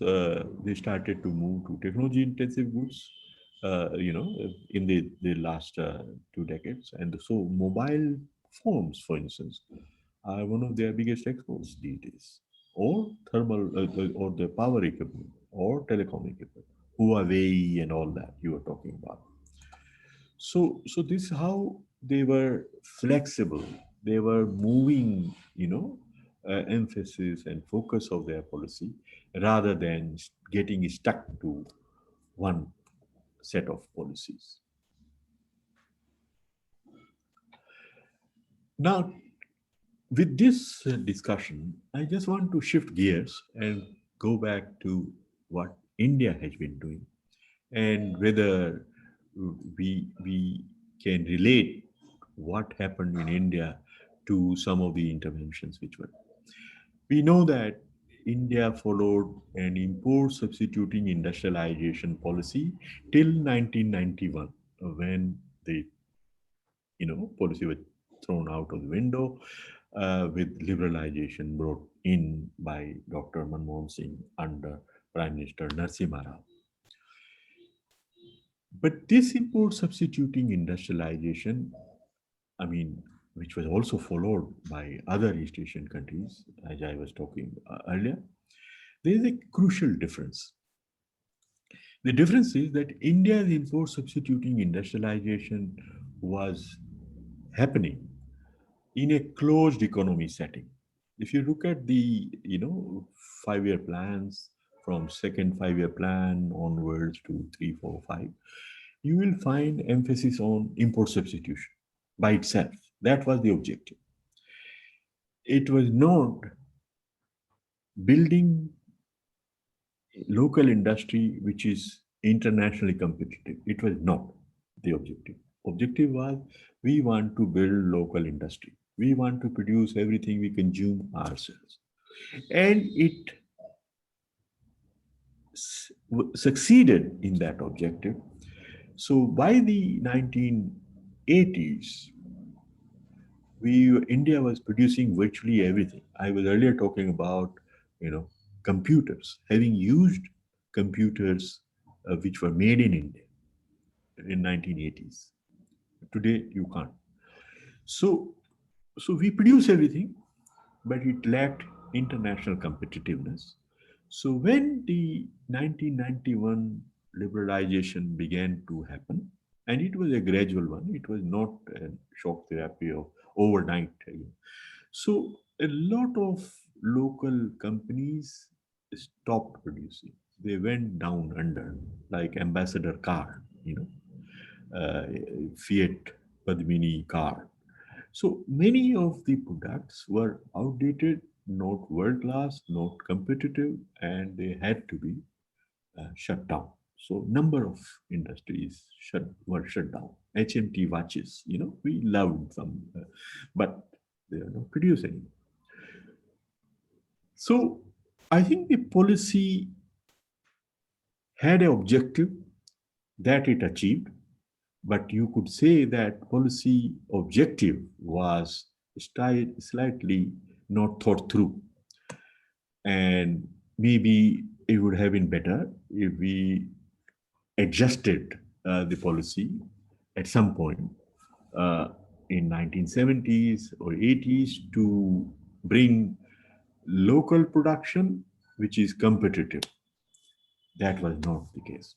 they started to move to technology-intensive goods, in the last 2 decades. And so mobile phones, for instance, are one of their biggest exports these days, or or the power equipment, or telecom equipment, Huawei and all that you were talking about. So this is how they were flexible. They were moving, emphasis and focus of their policy rather than getting stuck to one set of policies. Now, with this discussion, I just want to shift gears and go back to what India has been doing, and whether we can relate what happened in India to some of the interventions which were. We know that India followed an import substituting industrialization policy till 1991, when the policy was thrown out of the window, with liberalization brought in by Dr. Manmohan Singh under Prime Minister Narasimha Rao. But this import substituting industrialization, I mean, which was also followed by other East Asian countries, as I was talking earlier, there is a crucial difference. The difference is that India's import substituting industrialization was happening in a closed economy setting. If you look at the 5-year plans, from second 5-year plan onwards to 3, 4, 5, you will find emphasis on import substitution by itself. That was the objective. It was not building local industry which is internationally competitive. It was not the objective. Objective was, we want to build local industry. We want to produce everything we consume ourselves. And it succeeded in that objective. So by the 1980s, India was producing virtually everything. I was earlier talking about, computers, having used computers which were made in India in 1980s. Today you can't. So, so we produce everything, but it lacked international competitiveness. So when the 1991 liberalization began to happen, and it was a gradual one, it was not a shock therapy of overnight. So a lot of local companies stopped producing. They went down under, like Ambassador car, Fiat Padmini car. So many of the products were outdated, not world class, not competitive, and they had to be shut down. So number of industries were shut down. HMT watches, we loved them, but they are not produced anymore. So I think the policy had an objective that it achieved, but you could say that policy objective was slightly not thought through. And maybe it would have been better if we adjusted the policy at some point in 1970s or 80s to bring local production which is competitive. That was not the case.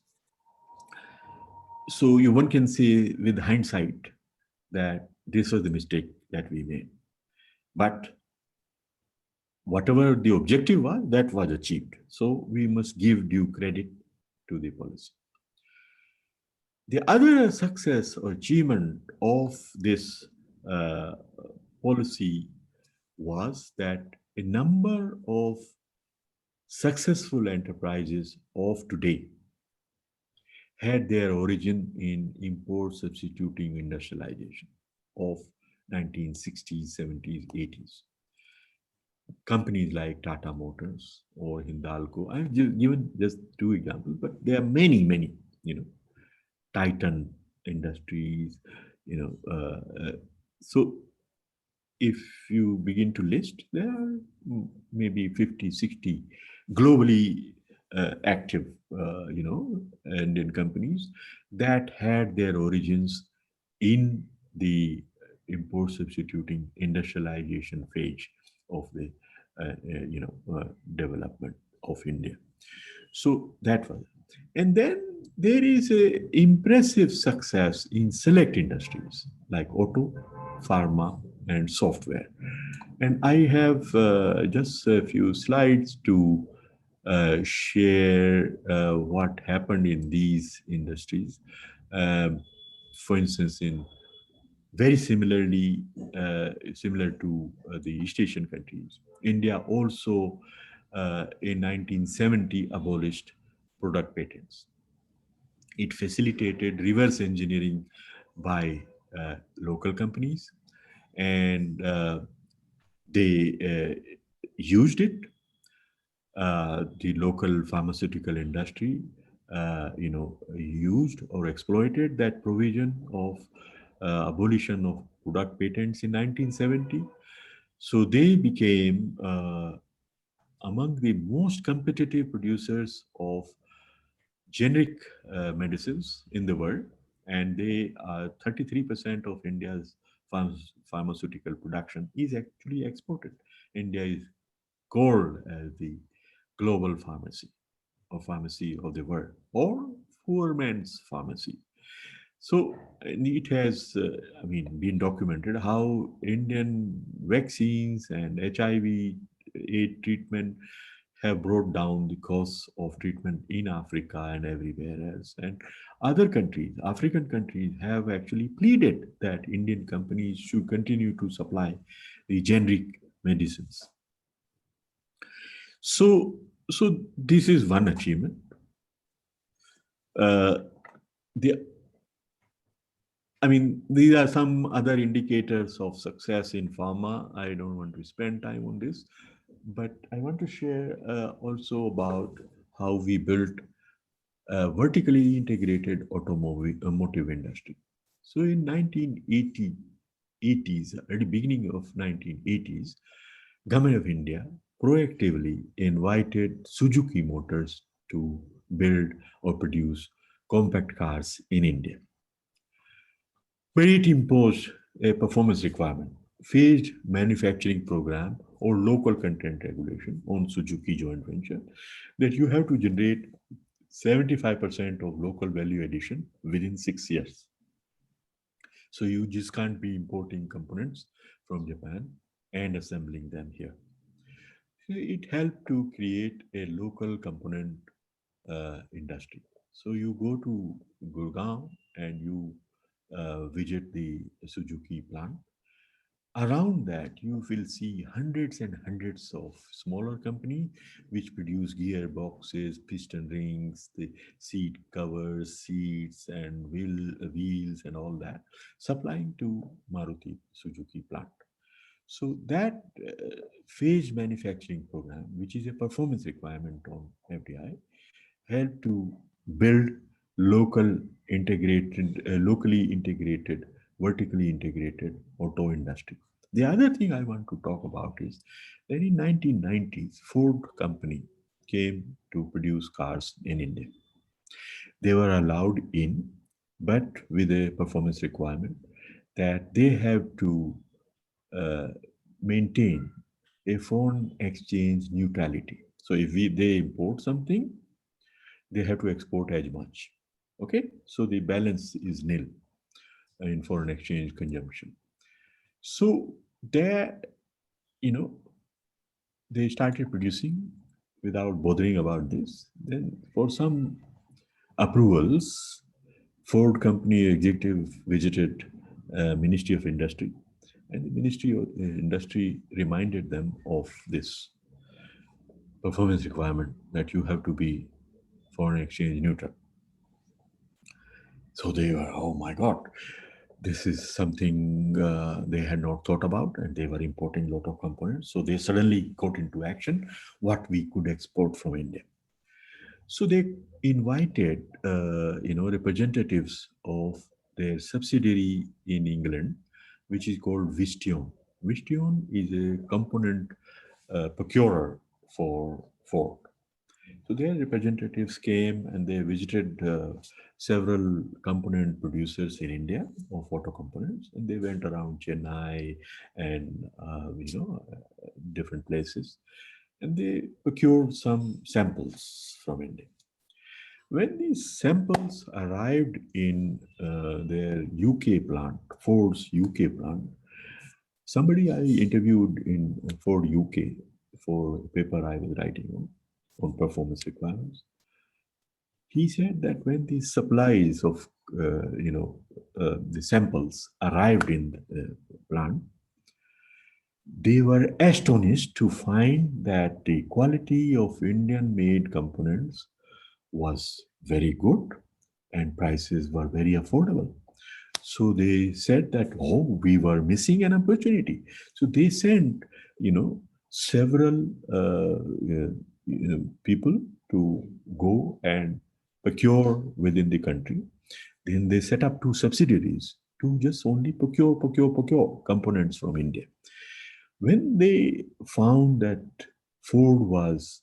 So one can say with hindsight that this was the mistake that we made. But whatever the objective was, that was achieved. So we must give due credit to the policy. The other success or achievement of this uh, policy was that a number of successful enterprises of today had their origin in import substituting industrialization of 1960s, 70s, 80s. Companies like Tata Motors or Hindalco. I've given just two examples, but there are many, many, Titan Industries, so if you begin to list, there are maybe 50, 60 globally active, Indian companies that had their origins in the import substituting industrialization phase of the, development of India. So that was, and then there is a impressive success in select industries like auto, pharma, and software. And I have just a few slides to share what happened in these industries. Um, for instance, in very similar to the East Asian countries, India also in 1970 abolished product patents. It facilitated reverse engineering by local companies, and they used it. The local pharmaceutical industry, used or exploited that provision of abolition of product patents in 1970. So they became among the most competitive producers of generic medicines in the world, and they are 33% of India's pharmaceutical production is actually exported. India is called as the global pharmacy or pharmacy of the world, or poor man's pharmacy. So and it has, been documented how Indian vaccines and HIV/AIDS treatment have brought down the cost of treatment in Africa and everywhere else. And other countries, African countries, have actually pleaded that Indian companies should continue to supply the generic medicines. So, so this is one achievement. Uh, the these are some other indicators of success in pharma. I don't want to spend time on this, but I want to share also about how we built a vertically integrated automotive industry. So in 1980s, at the beginning of 1980s, Government of India proactively invited Suzuki Motors to build or produce compact cars in India. But it imposed a performance requirement, phased manufacturing program, or local content regulation on Suzuki joint venture that you have to generate 75% of local value addition within 6 years. So you just can't be importing components from Japan and assembling them here. So it helped to create a local component industry. So you go to Gurgaon and you visit the Suzuki plant. Around that, you will see hundreds and hundreds of smaller companies which produce gearboxes, piston rings, the seat covers, seats, and wheels, and all that, supplying to Maruti Suzuki plant. So that phased manufacturing program, which is a performance requirement on FDI, help to build locally integrated, vertically integrated auto industry. The other thing I want to talk about is that in 1990s, Ford company came to produce cars in India. They were allowed in, but with a performance requirement that they have to uh, maintain a foreign exchange neutrality. So if they import something, they have to export as much. Okay, so the balance is nil in foreign exchange consumption. So there, you know, they started producing without bothering about this. Then for some approvals, Ford company executive visited Ministry of Industry, and the Ministry of Industry reminded them of this performance requirement that you have to be foreign exchange neutral. So they were, oh my God, this is something they had not thought about, and they were importing a lot of components. So they suddenly got into action what we could export from India. So they invited, representatives of their subsidiary in England, which is called Visteon. Visteon is a component procurer for Ford. So their representatives came and they visited several component producers in India of auto components, and they went around Chennai and different places, and they procured some samples from India. When these samples arrived in their UK plant, Ford's UK plant, somebody I interviewed in Ford UK for a paper I was writing on performance requirements, he said that when the supplies of the samples arrived in the plant, they were astonished to find that the quality of Indian made components was very good and prices were very affordable. So they said that, oh, we were missing an opportunity. So they sent, several people to go and procure within the country. Then they set up two subsidiaries to just only procure components from India. When they found that Ford was,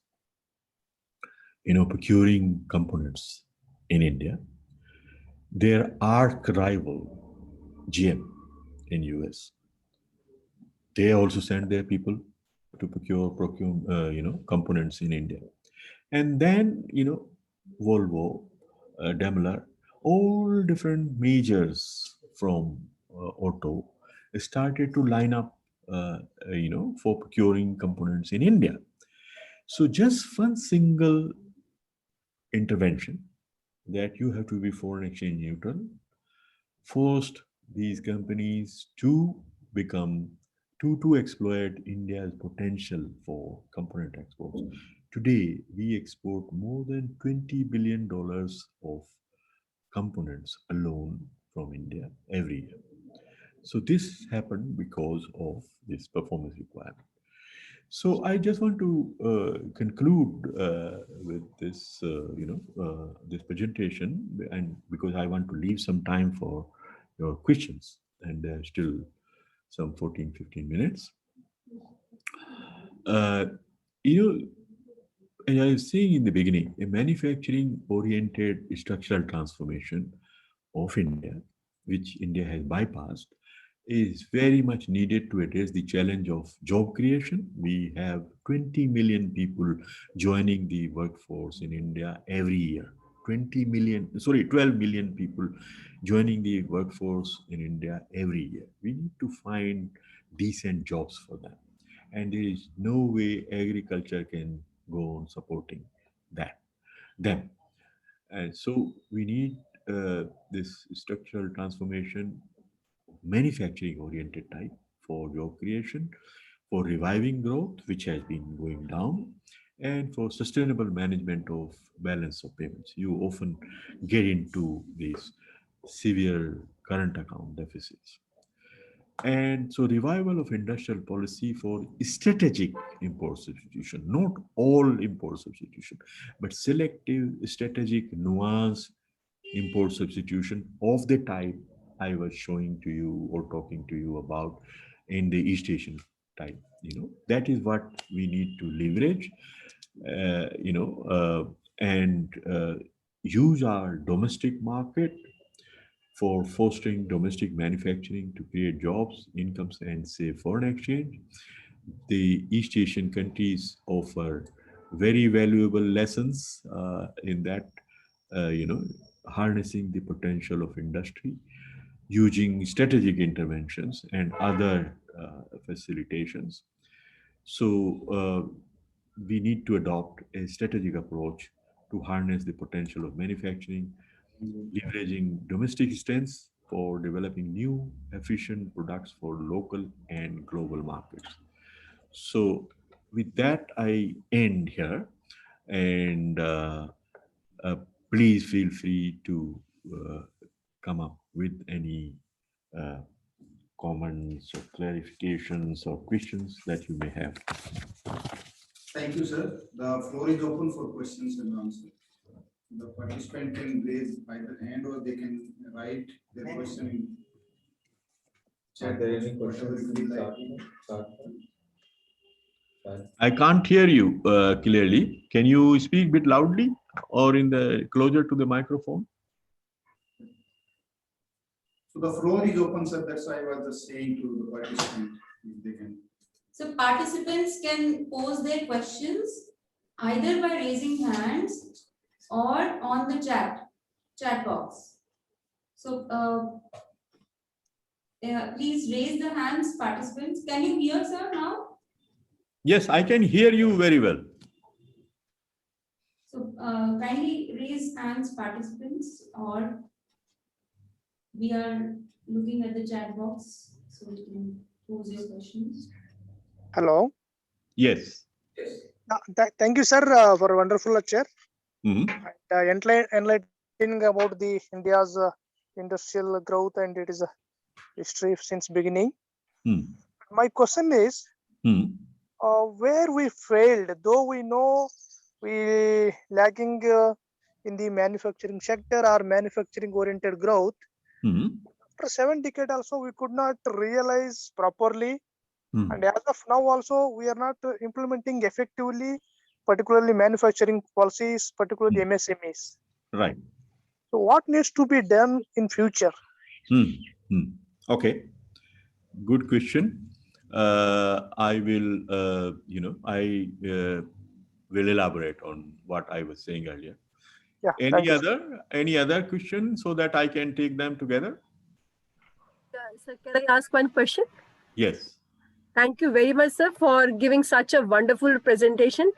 procuring components in India, their arch rival, GM in US, they also sent their people to procure components in India. And then, Volvo, Daimler all different majors from auto started to line up, for procuring components in India. So just one single intervention, that you have to be foreign exchange neutral, forced these companies to become to exploit India's potential for component exports. Today, we export more than $20 billion of components alone from India every year. So this happened because of this performance requirement. So I just want to conclude with this, this presentation, and because I want to leave some time for your questions, and there's still some 14, 15 minutes. Uh, you know, as I was saying in the beginning, a manufacturing-oriented structural transformation of India, which India has bypassed, is very much needed to address the challenge of job creation. We have 20 million people joining the workforce in India every year. 12 million people joining the workforce in India every year. We need to find decent jobs for them. And there is no way agriculture can go on supporting that them. And so we need this structural transformation, manufacturing oriented type, for job creation, for reviving growth, which has been going down, and for sustainable management of balance of payments. You often get into these severe current account deficits. And so revival of industrial policy for strategic import substitution, not all import substitution, but selective, strategic, nuanced import substitution of the type I was showing to you or talking to you about in the East Asian type. That is what we need to leverage, and use our domestic market for fostering domestic manufacturing to create jobs, incomes, and save foreign exchange. The East Asian countries offer very valuable lessons in that, harnessing the potential of industry, using strategic interventions and other facilitations. So we need to adopt a strategic approach to harness the potential of manufacturing, leveraging domestic strengths for developing new, efficient products for local and global markets. So, with that, I end here, and uh, please feel free to uh, come up with any uh, comments or clarifications or questions that you may have. Thank you, sir. The floor is open for questions and answers. The participant can raise either hand or they can write their question in chat. Are there any whatever questions? you like. I can't hear you clearly. Can you speak a bit loudly or in the closer to the microphone? So the floor is open, sir. That's why I was just saying to the participant if they can. So participants can pose their questions either by raising hands or on the chat box. So please raise the hands, participants. Can you hear, sir, now? Yes, I can hear you very well. So kindly raise hands, participants, or we are looking at the chat box so we can pose your questions. Hello. Yes. Thank you, sir, for a wonderful lecture. Enlightening about the India's industrial growth and it is a history since beginning. My question is, where we failed, though we know we lacking in the manufacturing sector or manufacturing oriented growth. After 7 decades also we could not realize properly. And as of now also, we are not implementing effectively, particularly manufacturing policies, particularly MSMEs. Right. So what needs to be done in future? Okay. Good question. I will, will elaborate on what I was saying earlier. Yeah. Any other question so that I can take them together? Sir, can I ask one question? Yes. Thank you very much, sir, for giving such a wonderful presentation.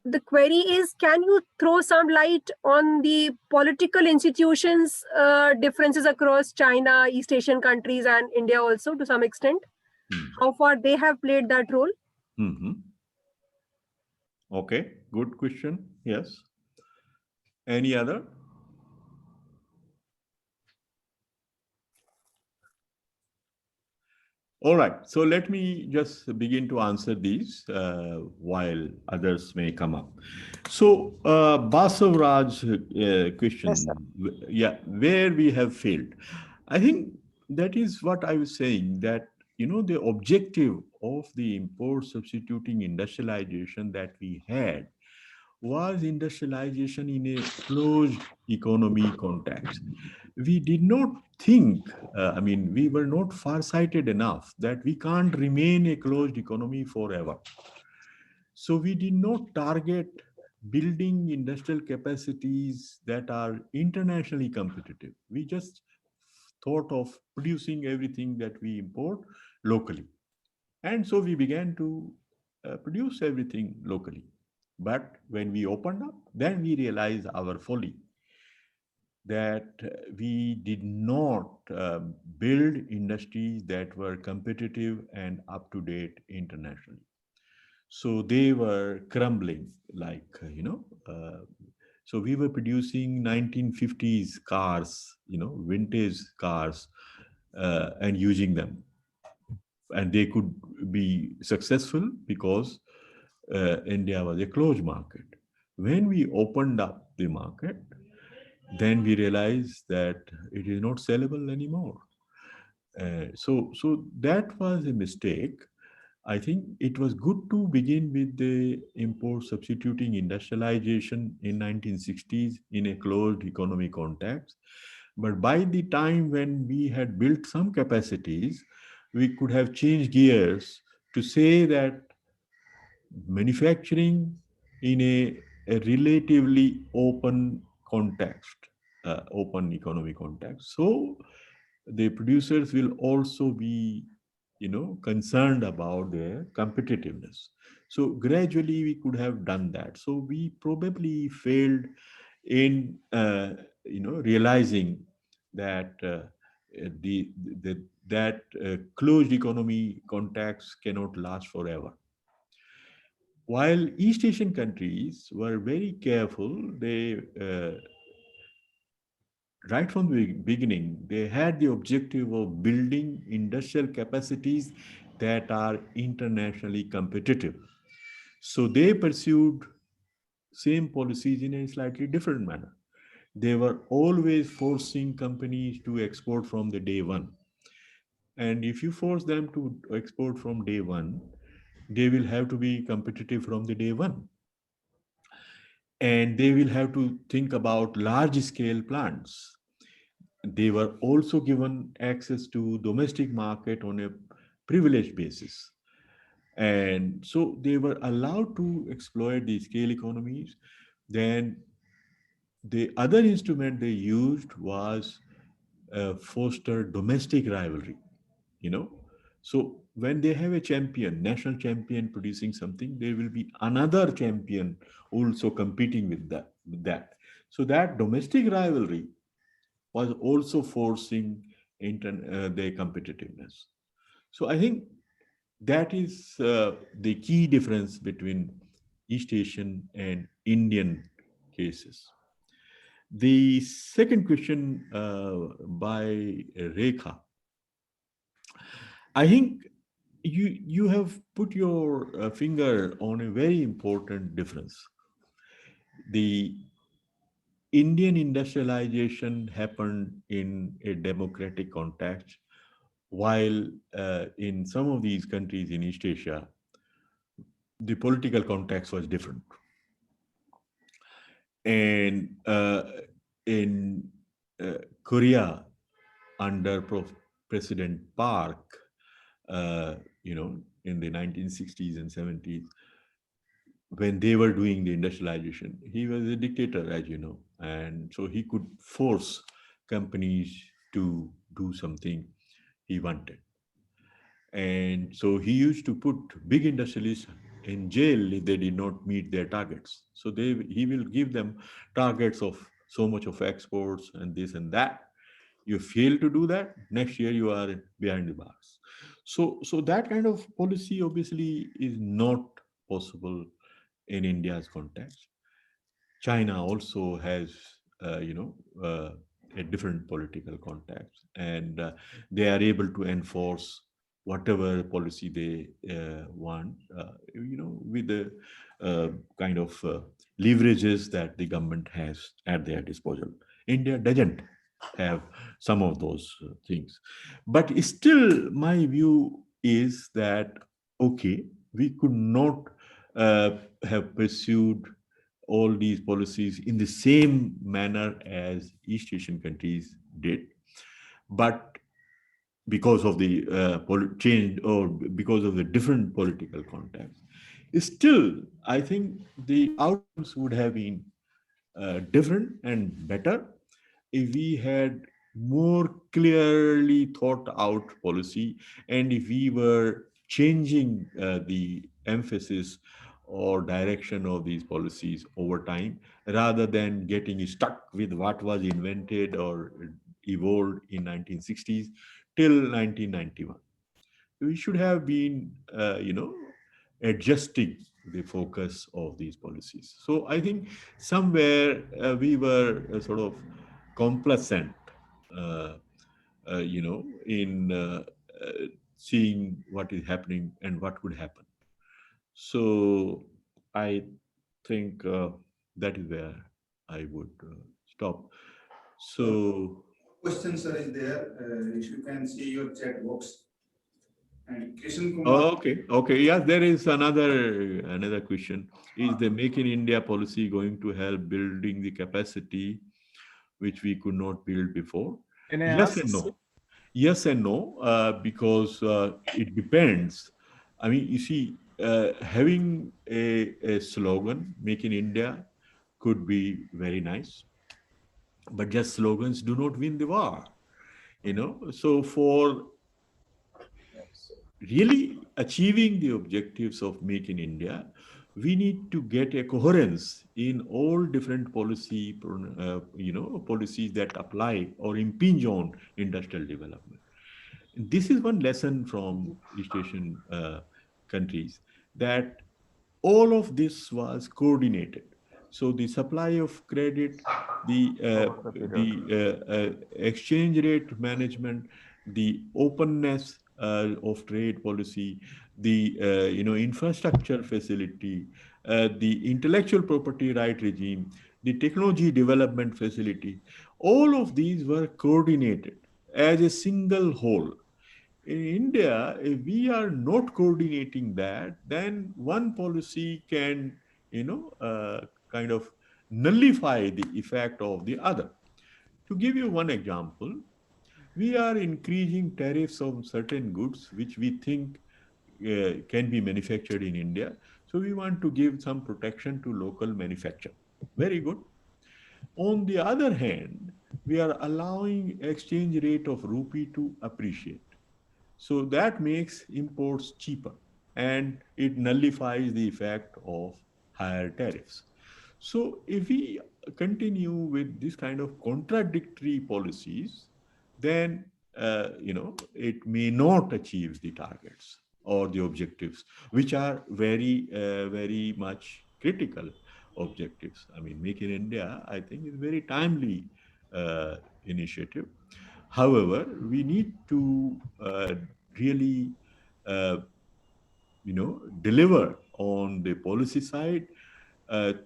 The query is, can you throw some light on the political institutions differences across China, East Asian countries, and India also to some extent? How far they have played that role? Okay, good question. Yes. Any other? All right, so let me just begin to answer these while others may come up. So, Basavraj's question, Yes, where we have failed. I think that is what I was saying, that, the objective of the import substituting industrialization that we had was industrialization in a closed economy context. We did not think, we were not far-sighted enough that we can't remain a closed economy forever. So we did not target building industrial capacities that are internationally competitive. We just thought of producing everything that we import locally. And so we began to produce everything locally. But when we opened up, then we realized our folly, that we did not build industries that were competitive and up to date internationally. So they were crumbling, like, so we were producing 1950s cars, vintage cars, and using them. And they could be successful because India was a closed market. When we opened up the market, then we realized that it is not sellable anymore. So that was a mistake. I think it was good to begin with the import substituting industrialization in 1960s in a closed economy context. But by the time when we had built some capacities, we could have changed gears to say that manufacturing in a relatively open context, open economy context. So the producers will also be, concerned about their competitiveness. So gradually we could have done that. So we probably failed in, realizing that that closed economy context cannot last forever. While East Asian countries were very careful, they right from the beginning, they had the objective of building industrial capacities that are internationally competitive. So they pursued same policies in a slightly different manner. They were always forcing companies to export from the day one. And if you force them to export from day one, they will have to be competitive from the day one. And they will have to think about large scale plants. They were also given access to domestic market on a privileged basis. And so they were allowed to exploit the scale economies. Then the other instrument they used was foster domestic rivalry, So when they have a champion, national champion producing something, there will be another champion also competing with that. So that domestic rivalry was also forcing their competitiveness. So I think that is the key difference between East Asian and Indian cases. The second question by Rekha, I think you have put your finger on a very important difference. The Indian industrialization happened in a democratic context, while in some of these countries in East Asia, the political context was different. And in Korea, under President Park, in the 1960s and 70s, when they were doing the industrialization, he was a dictator, as you know, and so he could force companies to do something he wanted. And so he used to put big industrialists in jail if they did not meet their targets. So he will give them targets of so much of exports and this and that. You fail to do that, next year you are behind the bars. So that kind of policy obviously is not possible in India's context. China also has, you know, a different political context, and they are able to enforce whatever policy they want, you know, with the kind of leverages that the government has at their disposal. India doesn't have some of those things, but still, my view is that okay, we could not have pursued all these policies in the same manner as East Asian countries did. But because of the change or because of the different political context, still, I think the outcomes would have been different and better if we had more clearly thought out policy, and if we were changing the emphasis or direction of these policies over time rather than getting stuck with what was invented or evolved in 1960s till 1991. We should have been you know, adjusting the focus of these policies. So I think somewhere we were sort of complacent, uh, you know, in seeing what is happening and what would happen. So I think that is where I would stop. So Question, sir, is there. If you can see your chat box. And Kishan Kumar. oh, okay. Yes, there is another question. Is the Make in India policy going to help building the capacity which we could not build before? Can I Yes ask? and no. Yes and no, because it depends. I mean, you see, having a slogan, Make in India, could be very nice, but just slogans do not win the war. You know, so for really achieving the objectives of Make in India, we need to get a coherence in all different policy, you know, policies that apply or impinge on industrial development. This is one lesson from East Asian countries, that all of this was coordinated. So the supply of credit, the exchange rate management, the openness of trade policy, the you know, infrastructure facility, the intellectual property right regime, the technology development facility, all of these were coordinated as a single whole. In India, if we are not coordinating that, then one policy can, you know, kind of nullify the effect of the other. To give you one example, we are increasing tariffs on certain goods which we think can be manufactured in India. So we want to give some protection to local manufacture. Very good. On the other hand, we are allowing exchange rate of rupee to appreciate. So that makes imports cheaper and it nullifies the effect of higher tariffs. So if we continue with this kind of contradictory policies, then you know, it may not achieve the targets or the objectives, which are very much critical objectives. I mean, Make in India, I think, is very timely initiative. However, we need to really, uh, you know, deliver on the policy side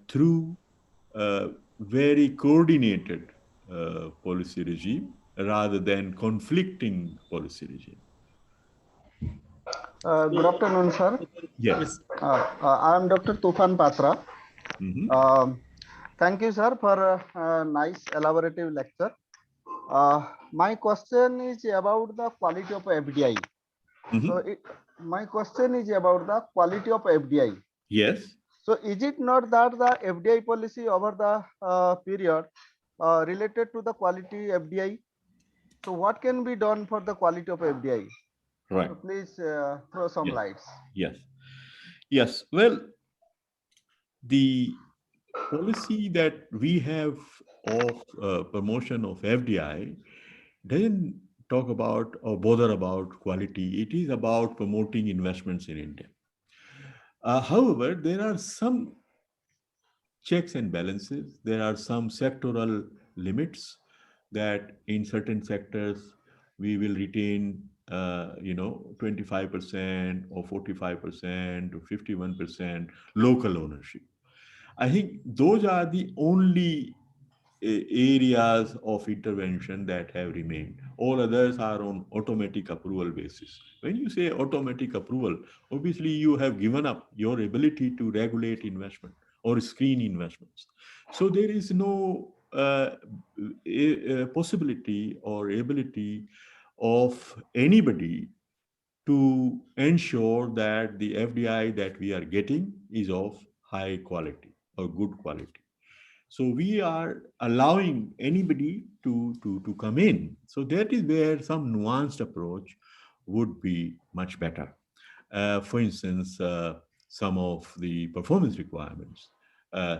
through very coordinated policy regime rather than conflicting policy regime. Good afternoon, sir. Yes. I am Dr. Tufan Patra. Thank you, sir, for a nice elaborative lecture. My question is about the quality of FDI. So my question is about the quality of FDI. Yes. So is it not that the FDI policy over the period related to the quality FDI? So what can be done for the quality of FDI? Right. So please throw some Yes. lights. Yes. Yes. Well, the policy that we have of promotion of FDI doesn't talk about or bother about quality. It is about promoting investments in India. However, there are some checks and balances. There are some sectoral limits that in certain sectors we will retain, 25% or 45% to 51% local ownership. I think those are the only areas of intervention that have remained. All others are on automatic approval basis. When you say automatic approval, obviously you have given up your ability to regulate investment or screen investments. So there is no possibility or ability of anybody to ensure that the FDI that we are getting is of high quality or good quality. So we are allowing anybody to come in. So that is where some nuanced approach would be much better. For instance, some of the performance requirements, uh,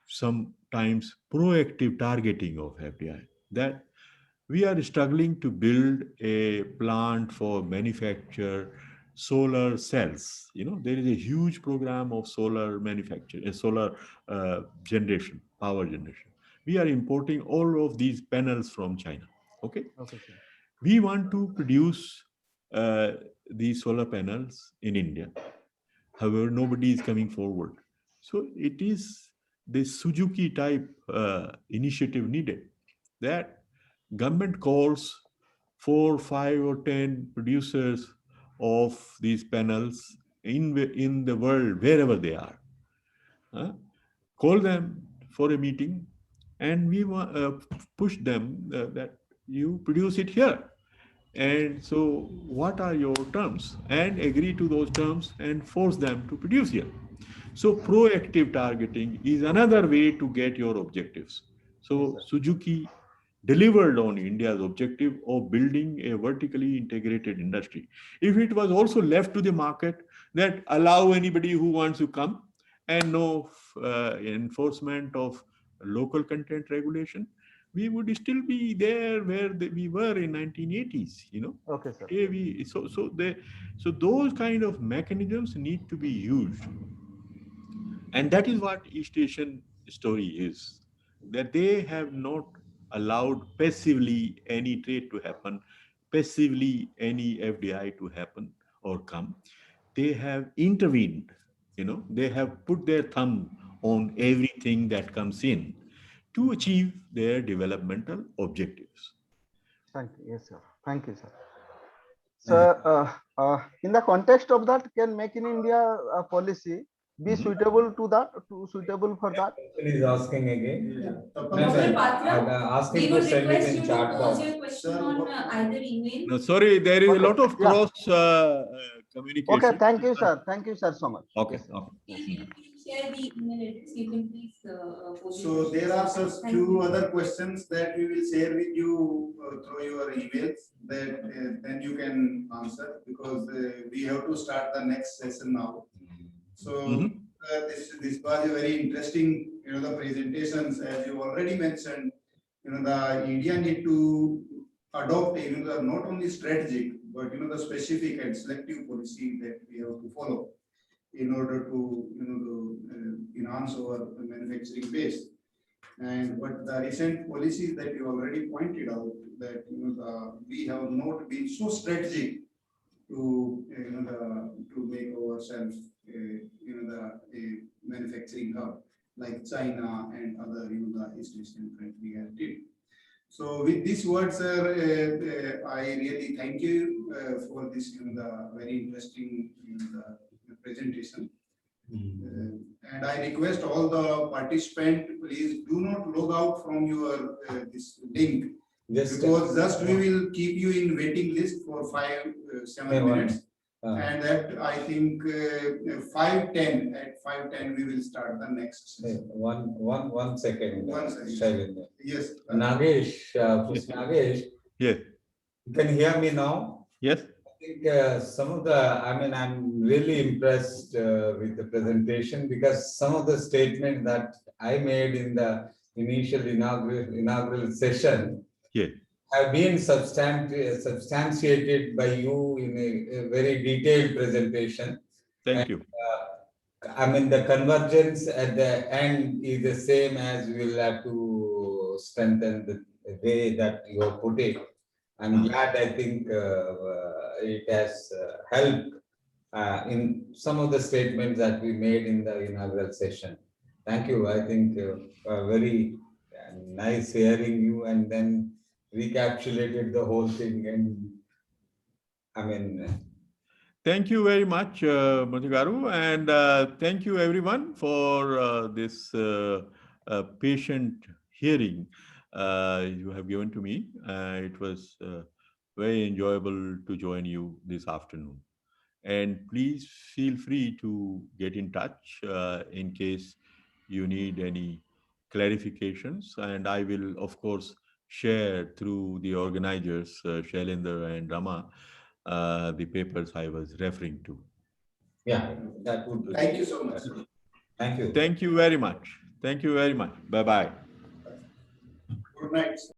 sometimes proactive targeting of FDI, that we are struggling to build a plant for manufacture solar cells. There is a huge program of solar manufacture, solar generation, power generation. We are importing all of these panels from China. Okay. Okay, sir. We want to produce these solar panels in India. However, nobody is coming forward. So it is this Suzuki type initiative needed, that government calls 4, 5, or 10 producers of these panels in the world, wherever they are. Call them for a meeting, and we push them that you produce it here. And so what are your terms? And agree to those terms and force them to produce here. So proactive targeting is another way to get your objectives. So Suzuki delivered on India's objective of building a vertically integrated industry. If it was also left to the market, that allow anybody who wants to come, and no enforcement of local content regulation, we would still be there where we were in 1980s. Okay, sir. So those kind of mechanisms need to be used. And that is what East Asian story is, that they have not allowed passively any trade to happen, passively any FDI to happen or come. They have intervened, they have put their thumb on everything that comes in to achieve their developmental objectives. Thank you. Yes, sir. Thank you, sir. So, in the context of that, can Make in India policy be suitable to that, suitable for that? He's asking again. Yeah. Dr. Patra, we would request you to chat pose box. your question on either email. No, sorry, there is a lot of cross communication. Okay, thank you, sir. Thank you, sir, so much. Okay. Yes, Okay. Please share the email address. You can please pose So your there are questions. just two other questions that we will share with you through your emails that then you can answer, because we have to start the next session now. So this was a very interesting, the presentations, as you already mentioned. The India need to adopt not only strategic but the specific and selective policy that we have to follow in order to enhance our manufacturing base. And but the recent policies that you already pointed out, that we have not been so strategic to to make ourselves the manufacturing hub like China and other the East Asian countries have did. So with these words, sir, I really thank you for this the very interesting the presentation. And I request all the participants, please do not log out from your this link, because just we will keep you in waiting list for 5-7 minutes. And that I think 5:10 at 5:10 we will start the next session. One second. One second. Shailendra. Yes. Nagesh, Nagesh, Yes. you can hear me now? Yes. I think some of the, I'm really impressed with the presentation, because some of the statements that I made in the initial inaugural session have been substantiated by you in a very detailed presentation. Thank you. The convergence at the end is the same as we will have to strengthen the way that you have put it. I'm glad. I think it has helped in some of the statements that we made in the inaugural session. Thank you. I think very nice hearing you, and then recapitulated the whole thing. And thank you very much, Muthigaru, and thank you everyone for this patient hearing you have given to me. It was very enjoyable to join you this afternoon. And please feel free to get in touch in case you need any clarifications. And I will, of course, share through the organizers, Shailendra and Rama, the papers I was referring to. yeah, that would. Thank you so much. Thank you. Thank you very much. Thank you very much. Bye-bye. Good night.